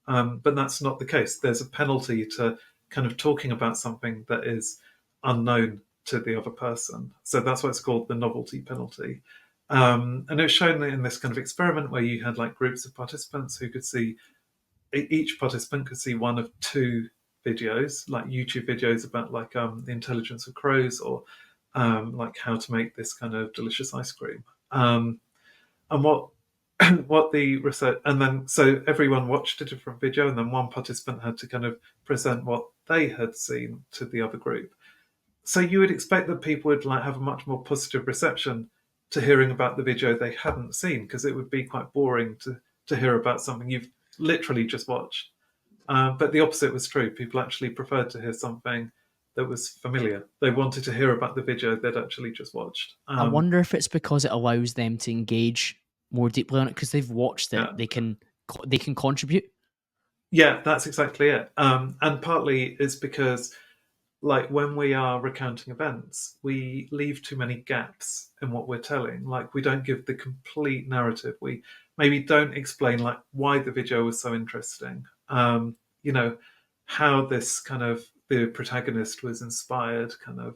But that's not the case. There's a penalty to kind of talking about something that is unknown to the other person. So that's why it's called the novelty penalty. And it was shown in this kind of experiment where you had like groups of participants who could see each participant could see one of two videos, like YouTube videos about like the intelligence of crows or like how to make this kind of delicious ice cream. And what what the research, and then so everyone watched a different video, and then one participant had to kind of present what they had seen to the other group. So you would expect that people would like have a much more positive reception to hearing about the video they hadn't seen, because it would be quite boring to hear about something you've literally just watched. But the opposite was true. People actually preferred to hear something that was familiar. They wanted to hear about the video they'd actually just watched. I wonder if it's because it allows them to engage more deeply on it because they've watched it. Yeah, They can contribute. yeah, that's exactly it. And partly it's because, like, when we are recounting events, we leave too many gaps in what we're telling. Like, we don't give the complete narrative. We maybe don't explain like why the video was so interesting. You know, how this kind of the protagonist was inspired, kind of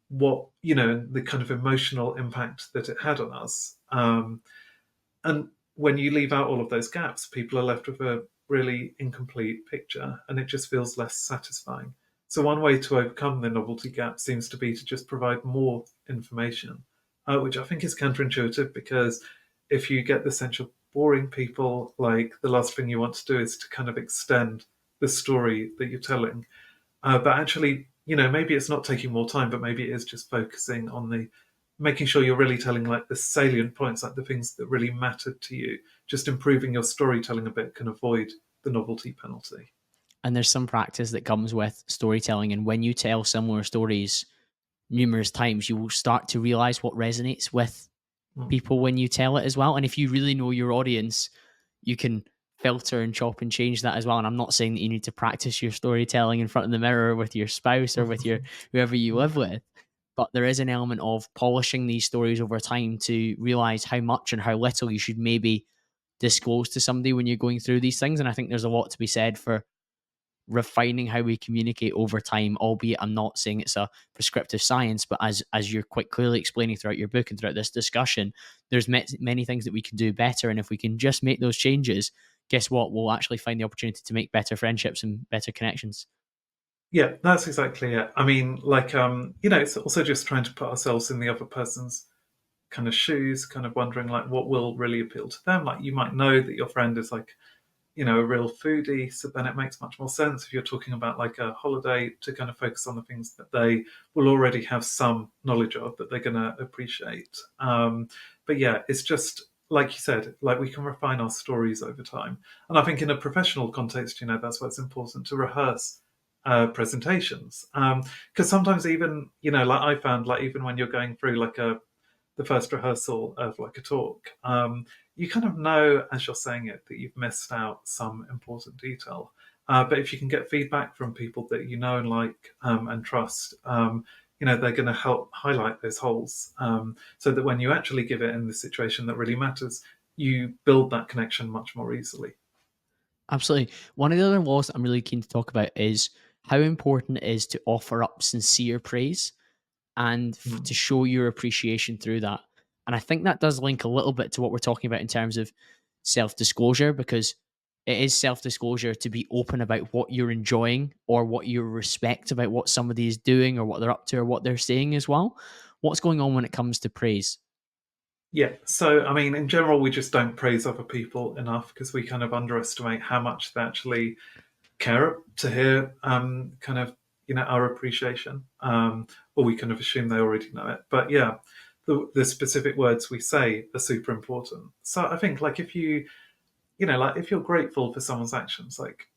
what the kind of emotional impact that it had on us. And when you leave out all of those gaps, people are left with a really incomplete picture, and it just feels less satisfying. So one way to overcome the novelty gap seems to be to just provide more information, which I think is counterintuitive, because if you get the sense of boring people, like the last thing you want to do is to kind of extend the story that you're telling. But actually, maybe it's not taking more time, but maybe it is just focusing on the making sure you're really telling like the salient points, like the things that really mattered to you. Just improving your storytelling a bit can avoid the novelty penalty. And there's some practice that comes with storytelling. And when you tell similar stories numerous times, you will start to realize what resonates with Mm. people when you tell it as well. And if you really know your audience, you can filter and chop and change that as well. And I'm not saying that you need to practice your storytelling in front of the mirror with your spouse or with your whoever you live with, but there is an element of polishing these stories over time to realize how much and how little you should maybe disclose to somebody when you're going through these things. And I think there's a lot to be said for refining how we communicate over time, albeit I'm not saying it's a prescriptive science, but as you're quite clearly explaining throughout your book and throughout this discussion, there's many things that we can do better. And if we can just make those changes, guess what? We'll actually find the opportunity to make better friendships and better connections. Yeah, that's exactly it. I mean, like, it's also just trying to put ourselves in the other person's kind of shoes, kind of wondering like what will really appeal to them. Like you might know that your friend is like, a real foodie, so then it makes much more sense if you're talking about like a holiday to kind of focus on the things that they will already have some knowledge of that they're going to appreciate. But yeah, it's just like you said, like we can refine our stories over time, and I think in a professional context, that's why it's important to rehearse presentations, because sometimes even like I found, like even when you're going through like the first rehearsal of like a talk, you kind of know as you're saying it that you've missed out some important detail. But if you can get feedback from people that you know and like and trust, they're going to help highlight those holes, so that when you actually give it in the situation that really matters, you build that connection much more easily. Absolutely. One of the other laws that I'm really keen to talk about is how important it is to offer up sincere praise and to Mm. show your appreciation through that. And I think that does link a little bit to what we're talking about in terms of self disclosure, because it is self disclosure to be open about what you're enjoying or what you respect about what somebody is doing or what they're up to or what they're saying as well. What's going on when it comes to praise? Yeah, so I mean, in general, we just don't praise other people enough because we kind of underestimate how much they actually care to hear kind of our appreciation, or we kind of assume they already know it. But yeah, the specific words we say are super important. So I think like if like if you're grateful for someone's actions, like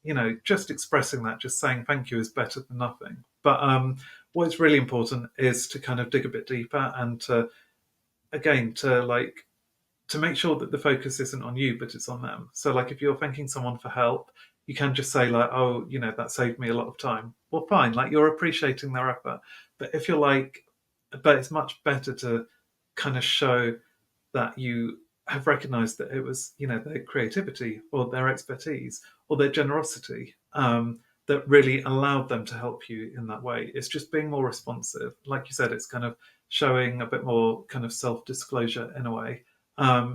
just expressing that, just saying thank you is better than nothing. But what is really important is to kind of dig a bit deeper and to again to make sure that the focus isn't on you, but it's on them. So, like, if you're thanking someone for help, you can just say, like, oh, that saved me a lot of time. Well, fine, like, you're appreciating their effort. But if you're like, but it's much better to kind of show that you have recognized that it was, their creativity or their expertise or their generosity that really allowed them to help you in that way. It's just being more responsive. Like you said, it's kind of showing a bit more kind of self-disclosure in a way,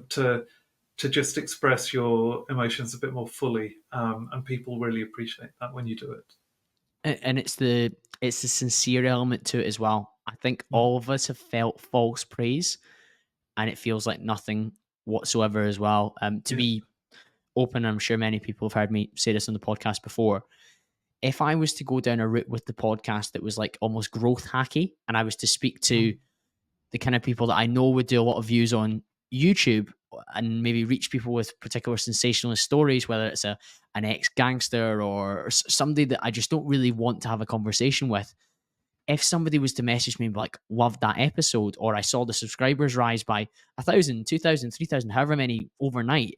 to just express your emotions a bit more fully, and people really appreciate that when you do it. And it's the sincere element to it as well. I think Mm. all of us have felt false praise and it feels like nothing whatsoever as well. To Yeah. be open, I'm sure many people have heard me say this on the podcast before. If I was to go down a route with the podcast that was like almost growth hacky, and I was to speak to Mm. the kind of people that I know would do a lot of views on YouTube and maybe reach people with particular sensationalist stories, whether it's an ex gangster or somebody that I just don't really want to have a conversation with. If somebody was to message me like, loved that episode, or I saw the subscribers rise by 1,000, 2,000, 3,000, however many overnight,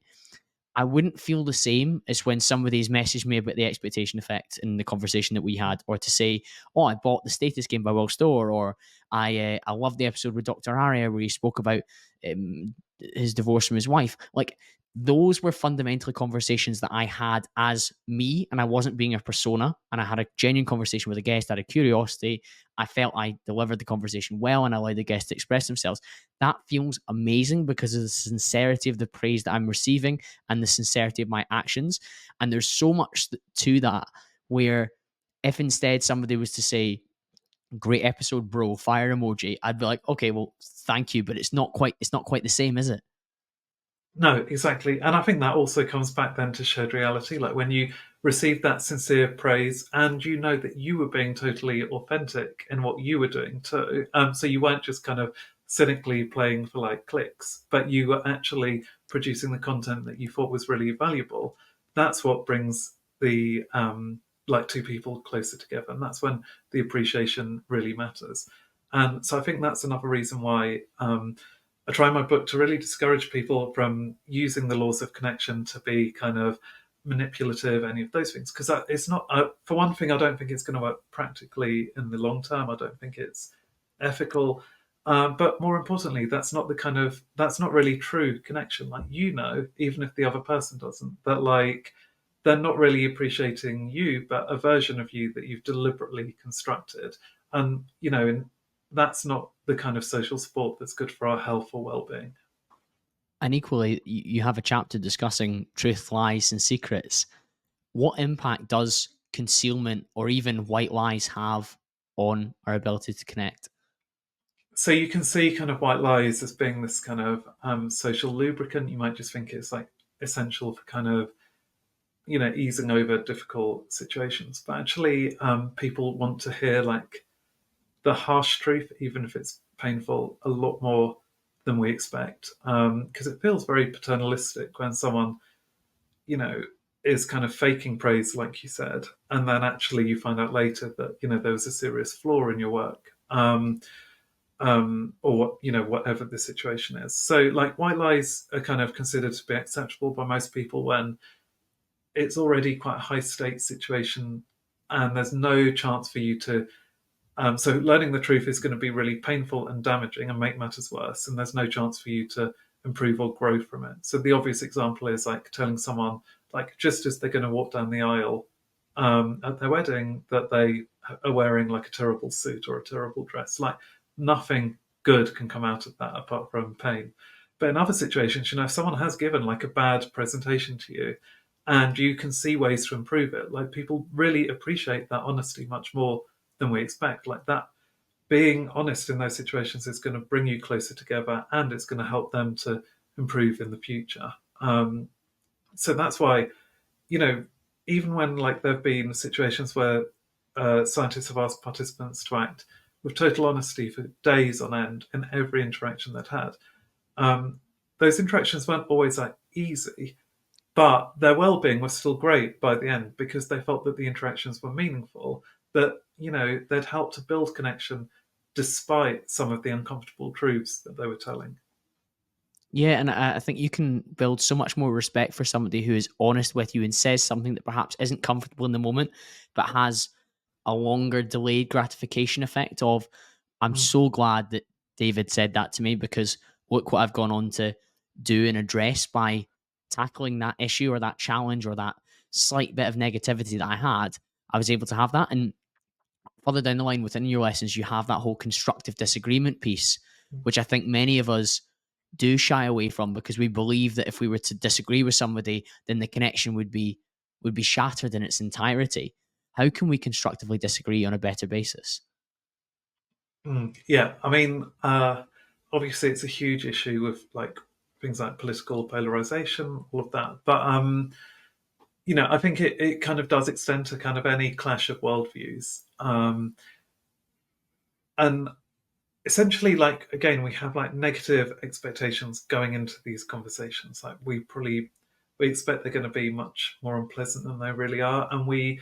I wouldn't feel the same as when somebody's messaged me about the expectation effect in the conversation that we had, or to say, "Oh, I bought the Status game by Will Storr," or I love the episode with Dr. Arya where he spoke about his divorce from his wife." Like those were fundamentally conversations that I had as me, and I wasn't being a persona, and I had a genuine conversation with a guest out of curiosity. I felt I delivered the conversation well, and I allowed the guest to express themselves. That feels amazing because of the sincerity of the praise that I'm receiving and the sincerity of my actions. And there's so much to that where if instead somebody was to say, great episode, bro, fire emoji, I'd be like, okay, well, thank you, but it's not quite the same, is it? No, exactly. And I think that also comes back then to shared reality. Like when you receive that sincere praise and you know that you were being totally authentic in what you were doing too. So you weren't just kind of cynically playing for like clicks, but you were actually producing the content that you thought was really valuable. That's what brings the like two people closer together. And that's when the appreciation really matters. And so I think that's another reason why I try in my book to really discourage people from using the laws of connection to be kind of manipulative, any of those things, because it's not. For one thing, I don't think it's going to work practically in the long term. I don't think it's ethical. But more importantly, that's not really true connection. Like even if the other person doesn't, that like they're not really appreciating you, but a version of you that you've deliberately constructed. And that's not the kind of social support that's good for our health or well-being. And equally, you have a chapter discussing truth, lies, and secrets. What impact does concealment or even white lies have on our ability to connect? So you can see kind of white lies as being this kind of social lubricant. You might just think it's like essential for kind of easing over difficult situations, but actually people want to hear like the harsh truth, even if it's painful, a lot more than we expect, because it feels very paternalistic when someone you know is kind of faking praise, like you said, and then actually you find out later that there was a serious flaw in your work. Or whatever the situation is. So, like, white lies are kind of considered to be acceptable by most people when it's already quite a high stakes situation, and there's no chance for you to. So, learning the truth is going to be really painful and damaging and make matters worse, and there's no chance for you to improve or grow from it. So, the obvious example is like telling someone, like, just as they're going to walk down the aisle at their wedding, that they are wearing like a terrible suit or a terrible dress. Like, nothing good can come out of that apart from pain. But in other situations, if someone has given like a bad presentation to you and you can see ways to improve it, like people really appreciate that honesty much more than we expect. Like that being honest in those situations is going to bring you closer together and it's going to help them to improve in the future. So that's why, you know, even when like there have been situations where scientists have asked participants to act with total honesty for days on end in every interaction they'd had, um, those interactions weren't always like easy, but their well-being was still great by the end because they felt that the interactions were meaningful, that they'd helped to build connection despite some of the uncomfortable truths that they were telling. Yeah, and I think you can build so much more respect for somebody who is honest with you and says something that perhaps isn't comfortable in the moment, but has a longer delayed gratification effect of, I'm Mm, so glad that David said that to me because look what I've gone on to do and address by tackling that issue or that challenge or that slight bit of negativity that I had. I was able to have that. And further down the line within your lessons, you have that whole constructive disagreement piece, mm, which I think many of us do shy away from because we believe that if we were to disagree with somebody, then the connection would be shattered in its entirety. How can we constructively disagree on a better basis? yeah, I mean, obviously it's a huge issue with like things like political polarization, all of that. But I think it kind of does extend to kind of any clash of worldviews. And essentially, like again, we have like negative expectations going into these conversations. Like we expect they're going to be much more unpleasant than they really are, and we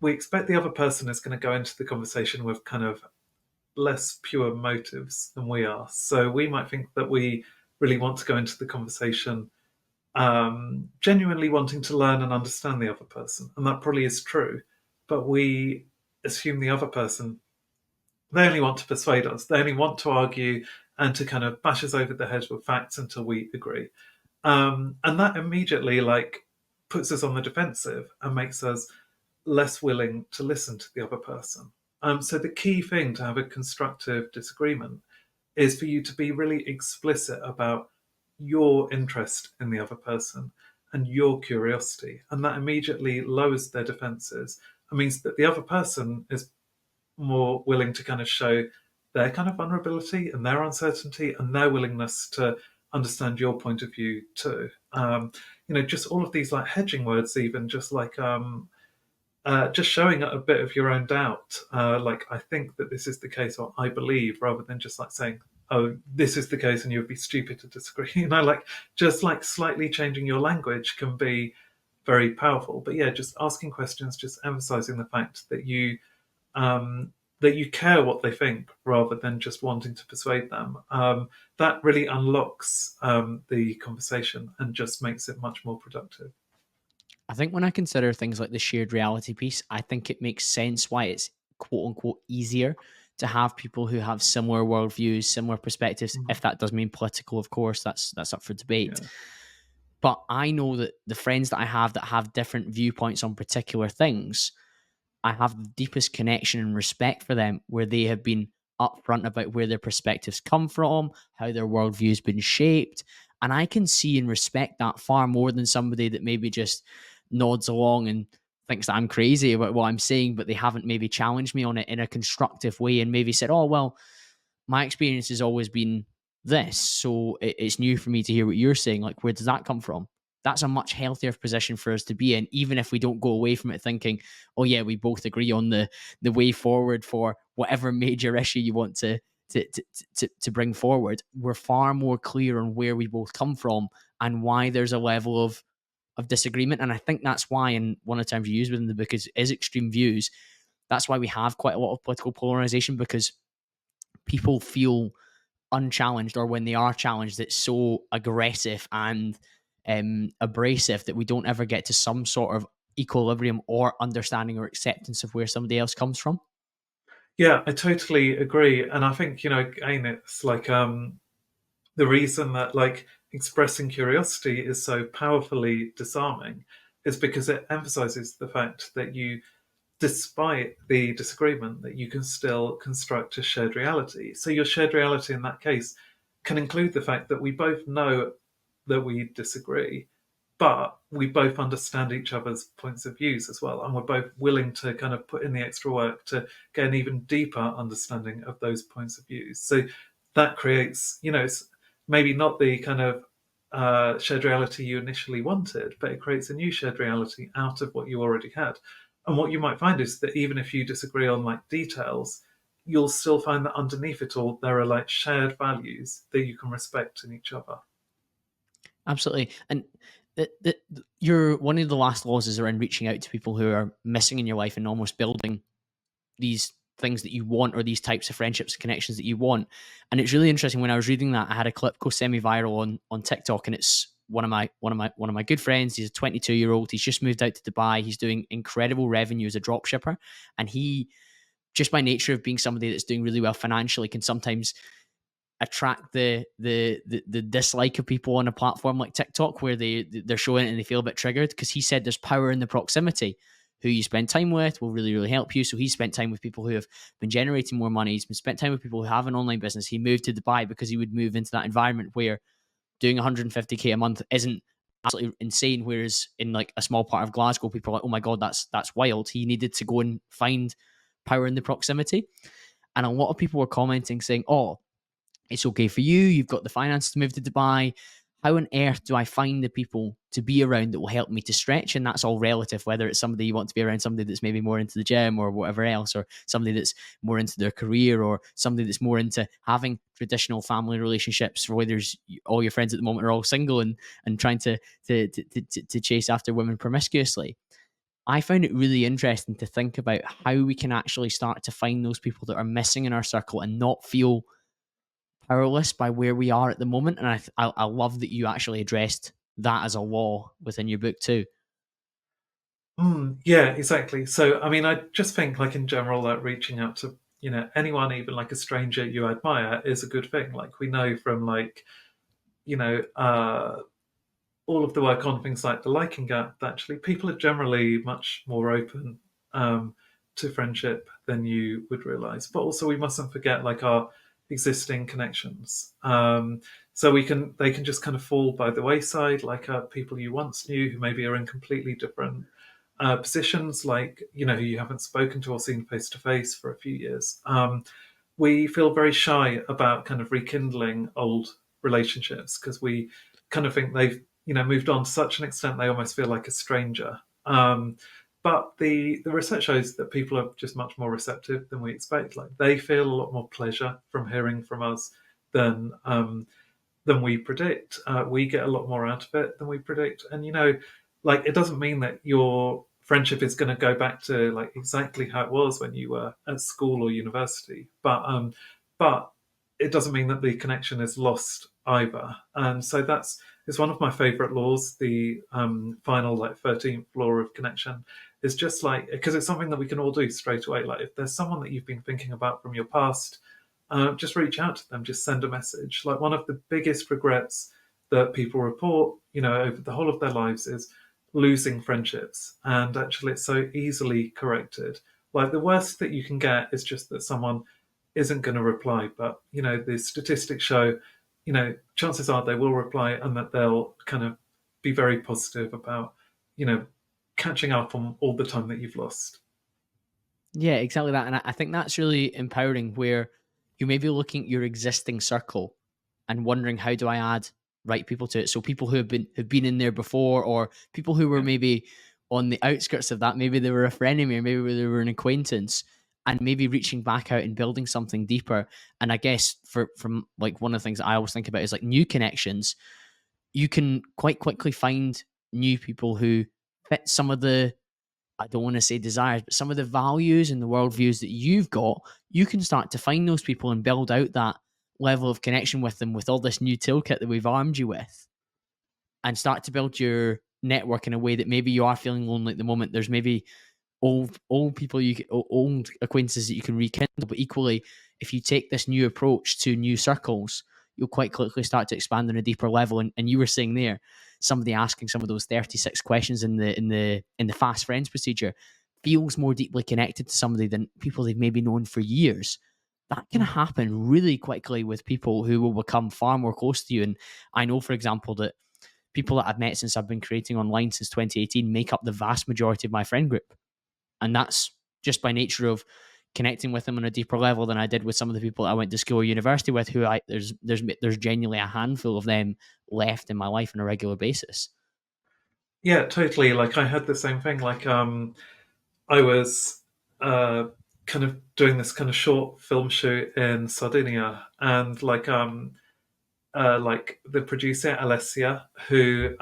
expect the other person is going to go into the conversation with kind of less pure motives than we are. So we might think that we really want to go into the conversation genuinely wanting to learn and understand the other person, and that probably is true. But we assume the other person, they only want to persuade us. They only want to argue and to kind of bash us over the head with facts until we agree. And that immediately like puts us on the defensive and makes us less willing to listen to the other person. So the key thing to have a constructive disagreement is for you to be really explicit about your interest in the other person and your curiosity. And that immediately lowers their defenses and means that the other person is more willing to kind of show their kind of vulnerability and their uncertainty and their willingness to understand your point of view too. Just all of these like hedging words, even just like just showing a bit of your own doubt, like I think that this is the case, or I believe, rather than just like saying, "Oh, this is the case," and you'd be stupid to disagree. Like just like slightly changing your language can be very powerful. But yeah, just asking questions, just emphasizing the fact that you care what they think rather than just wanting to persuade them. That really unlocks the conversation and just makes it much more productive. I think when I consider things like the shared reality piece, I think it makes sense why it's quote unquote easier to have people who have similar worldviews, similar perspectives. Mhm. If that does mean political, of course, that's up for debate. Yeah. But I know that the friends that have different viewpoints on particular things, I have the deepest connection and respect for them where they have been upfront about where their perspectives come from, how their worldview's been shaped. And I can see and respect that far more than somebody that maybe just nods along and thinks that I'm crazy about what I'm saying, but they haven't maybe challenged me on it in a constructive way and maybe said, oh, well, my experience has always been this. So it's new for me to hear what you're saying. Like, where does that come from? That's a much healthier position for us to be in, even if we don't go away from it thinking, oh yeah, we both agree on the way forward for whatever major issue you want to bring forward. We're far more clear on where we both come from and why there's a level of disagreement. And I think that's why, and one of the terms you use within the book is extreme views. That's why we have quite a lot of political polarization, because people feel unchallenged, or when they are challenged, it's so aggressive and abrasive that we don't ever get to some sort of equilibrium or understanding or acceptance of where somebody else comes from. Yeah, I totally agree. And I think, again, it's like the reason that like expressing curiosity is so powerfully disarming is because it emphasizes the fact that you, despite the disagreement, that you can still construct a shared reality. So your shared reality in that case can include the fact that we both know that we disagree, but we both understand each other's points of views as well, and we're both willing to kind of put in the extra work to get an even deeper understanding of those points of views. So that creates, it's maybe not the kind of shared reality you initially wanted, but it creates a new shared reality out of what you already had. And what you might find is that even if you disagree on like details, you'll still find that underneath it all there are like shared values that you can respect in each other. Absolutely. And you're one of the last laws is around reaching out to people who are missing in your life and almost building these things that you want, or these types of friendships and connections that you want. And it's really interesting. When I was reading that, I had a clip go semi-viral on TikTok, and it's one of my good friends. He's a 22-year-old. He's just moved out to Dubai. He's doing incredible revenue as a drop shipper, and he, just by nature of being somebody that's doing really well financially, can sometimes attract the dislike of people on a platform like TikTok, where they're showing it and they feel a bit triggered, because he said there's power in the proximity. Who you spend time with will really, really help you. So he spent time with people who have been generating more money. He's been spent time with people who have an online business. He moved to Dubai because he would move into that environment where doing 150K a month isn't absolutely insane. Whereas in like a small part of Glasgow, people are like, oh my God, that's wild. He needed to go and find power in the proximity. And a lot of people were commenting saying, oh, it's okay for you. You've got the finances to move to Dubai. How on earth do I find the people to be around that will help me to stretch? And that's all relative, whether it's somebody you want to be around, somebody that's maybe more into the gym or whatever else, or somebody that's more into their career, or somebody that's more into having traditional family relationships, for whether all your friends at the moment are all single and trying to chase after women promiscuously. I found it really interesting to think about how we can actually start to find those people that are missing in our circle and not feel powerless by where we are at the moment. And I love that you actually addressed that as a law within your book too. Yeah, exactly. So, I mean, I just think, like in general, that reaching out to anyone, even like a stranger you admire, is a good thing. Like we know from like you know all of the work on things like the liking gap, that actually people are generally much more open to friendship than you would realize. But also, we mustn't forget like our existing connections. So they can just kind of fall by the wayside, like people you once knew who maybe are in completely different positions, like who you haven't spoken to or seen face to face for a few years. We feel very shy about kind of rekindling old relationships because we kind of think they've moved on to such an extent they almost feel like a stranger. But the research shows that people are just much more receptive than we expect. Like they feel a lot more pleasure from hearing from us than we predict. We get a lot more out of it than we predict. And like it doesn't mean that your friendship is going to go back to like exactly how it was when you were at school or university, but it doesn't mean that the connection is lost either. And so that's it's one of my favorite laws. The final like 13th law of connection is just like because it's something that we can all do straight away. Like if there's someone that you've been thinking about from your past, just reach out to them, just send a message. Like one of the biggest regrets that people report, over the whole of their lives is losing friendships. And actually, it's so easily corrected. Like the worst that you can get is just that someone isn't going to reply. But, the statistics show, chances are they will reply and that they'll kind of be very positive about, catching up on all the time that you've lost. Yeah, exactly that. And I think that's really empowering, where You may be looking at your existing circle and wondering, how do I add right people to it? So people who've been in there before, or people who were Yeah. maybe on the outskirts of that, maybe they were a friend of me, or maybe they were an acquaintance, and maybe reaching back out and building something deeper. And I guess from like, one of the things that I always think about is like new connections. You can quite quickly find new people who fit some of the, I don't want to say desires, but some of the values and the worldviews that you've got. You can start to find those people and build out that level of connection with them with all this new toolkit that we've armed you with, and start to build your network in a way that maybe you are feeling lonely at the moment. There's maybe old people, old acquaintances that you can rekindle, but equally, if you take this new approach to new circles, you'll quite quickly start to expand on a deeper level. And you were saying there, somebody asking some of those 36 questions in the fast friends procedure feels more deeply connected to somebody than people they've maybe known for years. That can Mm. happen really quickly with people who will become far more close to you. And I know, for example, that people that I've met since I've been creating online since 2018 make up the vast majority of my friend group. And that's just by nature of connecting with them on a deeper level than I did with some of the people I went to school or university with, who there's genuinely a handful of them left in my life on a regular basis. Yeah, totally. Like I had the same thing. Like I was uh, kind of doing this kind of short film shoot in Sardinia, and like the producer Alessia, who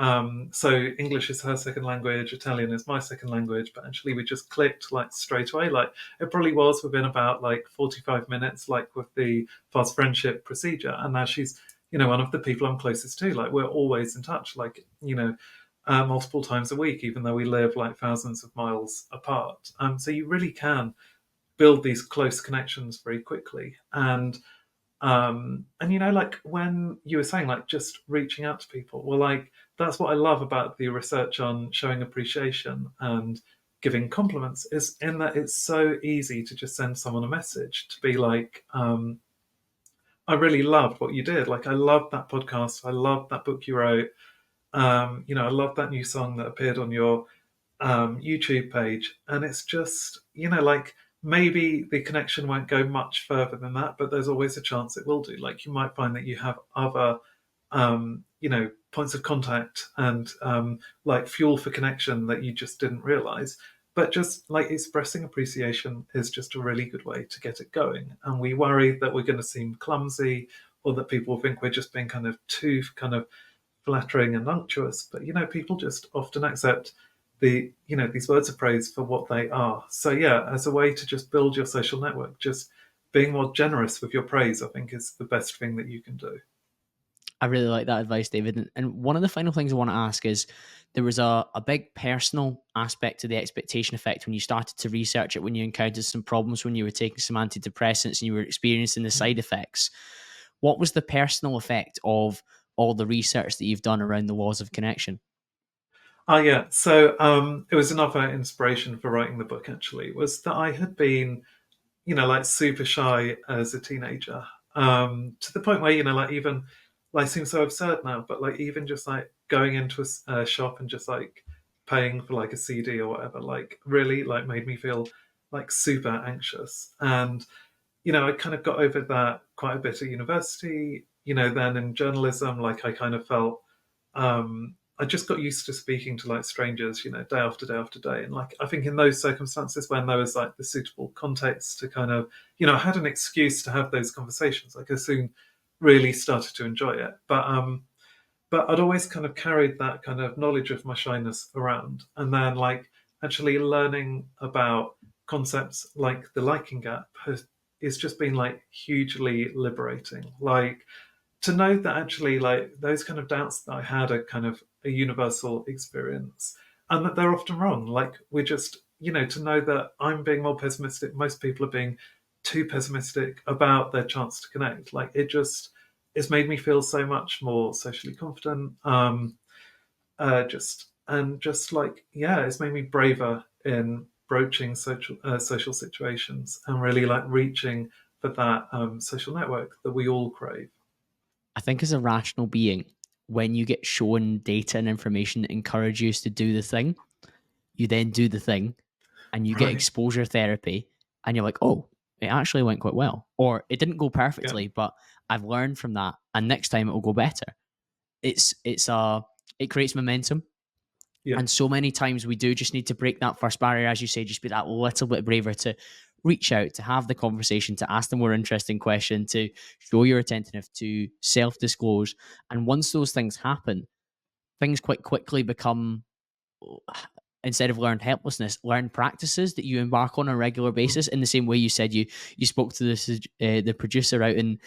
so English is her second language, Italian is my second language, but actually we just clicked like straight away. Like it probably was within about like 45 minutes, like with the fast friendship procedure. And now she's, one of the people I'm closest to. Like we're always in touch, like, multiple times a week, even though we live like thousands of miles apart. So you really can build these close connections very quickly. And like when you were saying, like just reaching out to people, well, like that's what I love about the research on showing appreciation and giving compliments, is in that it's so easy to just send someone a message to be like, I really loved what you did. Like I loved that podcast. I loved that book you wrote. I love that new song that appeared on your YouTube page. And it's just, like maybe the connection won't go much further than that, but there's always a chance it will do. Like you might find that you have other, points of contact and like fuel for connection that you just didn't realize. But just like expressing appreciation is just a really good way to get it going. And we worry that we're going to seem clumsy, or that people think we're just being kind of too kind of flattering and unctuous. But people just often accept these words of praise for what they are. So yeah, as a way to just build your social network, just being more generous with your praise, I think, is the best thing that you can do. I really like that advice, David. And one of the final things I want to ask is, there was a big personal aspect to the expectation effect when you started to research it, when you encountered some problems, when you were taking some antidepressants and you were experiencing the side effects. What was the personal effect of all the research that you've done around the laws of connection? Yeah. So it was another inspiration for writing the book. Actually, was that I had been, like super shy as a teenager, to the point where like even like seems so absurd now, but like even just like going into a shop and just like paying for like a CD or whatever, like really like made me feel like super anxious. And I kind of got over that quite a bit at university. Then in journalism, like I kind of felt I just got used to speaking to like strangers, day after day after day. And like I think in those circumstances when there was like the suitable context to kind of, I had an excuse to have those conversations. Like I soon really started to enjoy it. But I'd always kind of carried that kind of knowledge of my shyness around. And then like actually learning about concepts like the liking gap is just been like hugely liberating. Like to know that actually like those kind of doubts that I had are kind of a universal experience, and that they're often wrong. Like we're just, to know that I'm being more pessimistic, most people are being too pessimistic about their chance to connect. Like it just it's made me feel so much more socially confident. Just like yeah, it's made me braver in broaching social situations and really like reaching for that social network that we all crave. I think as a rational being, when you get shown data and information that encourage you to do the thing, you then do the thing and you get Right. exposure therapy, and you're like, oh, it actually went quite well, or it didn't go Yeah. perfectly, but I've learned from that, and next time it will go better. It creates momentum. Yeah. And so many times we do just need to break that first barrier, as you say, just be that little bit braver to reach out, to have the conversation, to ask the more interesting question, to show you're attentive, to self disclose. And once those things happen, things quite quickly become, instead of learned helplessness, learned practices that you embark on a regular Mm. basis. In the same way you said you spoke to the producer out in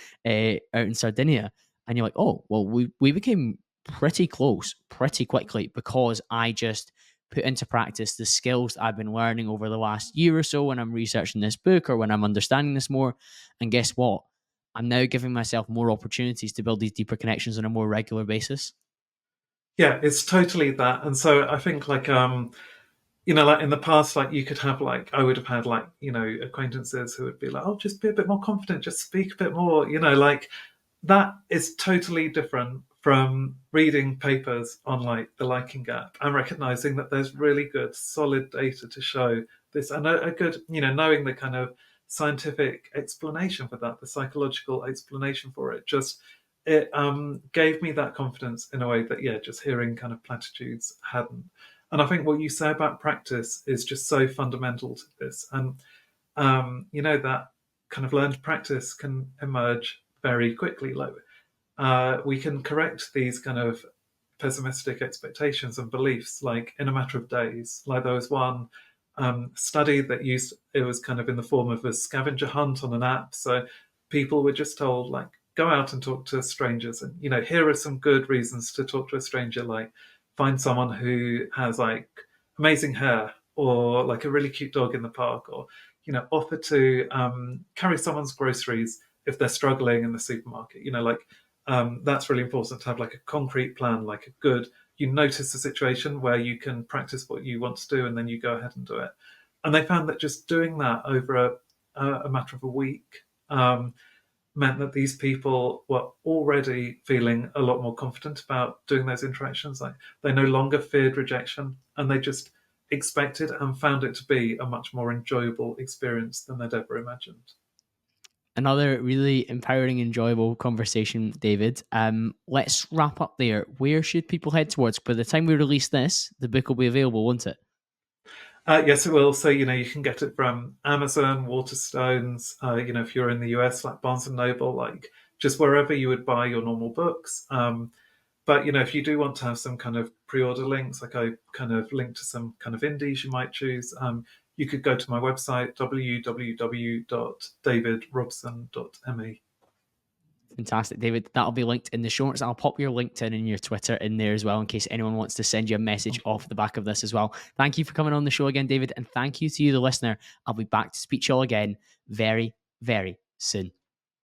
Sardinia, and you're like, oh well, we became pretty close pretty quickly because I just put into practice the skills that I've been learning over the last year or so when I'm researching this book or when I'm understanding this more. And guess what? I'm now giving myself more opportunities to build these deeper connections on a more regular basis. Yeah, it's totally that. And so I think like like in the past, like you could have like I would have had like, acquaintances who would be like, oh, just be a bit more confident, just speak a bit more, like that is totally different from reading papers on like the liking gap and recognizing that there's really good solid data to show this, and a good, knowing the kind of scientific explanation for that, the psychological explanation for it, just it gave me that confidence in a way that, yeah, just hearing kind of platitudes hadn't. And I think what you say about practice is just so fundamental to this. And that kind of learned practice can emerge very quickly. Like we can correct these kind of pessimistic expectations and beliefs like in a matter of days. Like there was one study that used, it was kind of in the form of a scavenger hunt on an app. So people were just told like go out and talk to strangers, and here are some good reasons to talk to a stranger, like find someone who has like amazing hair or like a really cute dog in the park, or offer to carry someone's groceries if they're struggling in the supermarket. That's really important to have like a concrete plan, like a good, you notice a situation where you can practice what you want to do and then you go ahead and do it. And they found that just doing that over a matter of a week meant that these people were already feeling a lot more confident about doing those interactions. Like they no longer feared rejection, and they just expected and found it to be a much more enjoyable experience than they'd ever imagined. Another really empowering, enjoyable conversation, David. Let's wrap up there. Where should people head towards? By the time we release this, the book will be available, won't it? Yes, it will. So, you can get it from Amazon, Waterstones, if you're in the US, like Barnes and Noble, like just wherever you would buy your normal books. But, if you do want to have some kind of pre-order links, like I kind of link to some kind of indies you might choose, you could go to my website, www.davidrobson.me. Fantastic, David. That'll be linked in the show notes. I'll pop your LinkedIn and your Twitter in there as well, in case anyone wants to send you a message off the back of this as well. Thank you for coming on the show again, David, and thank you to you, the listener. I'll be back to speak to you all again very, very soon.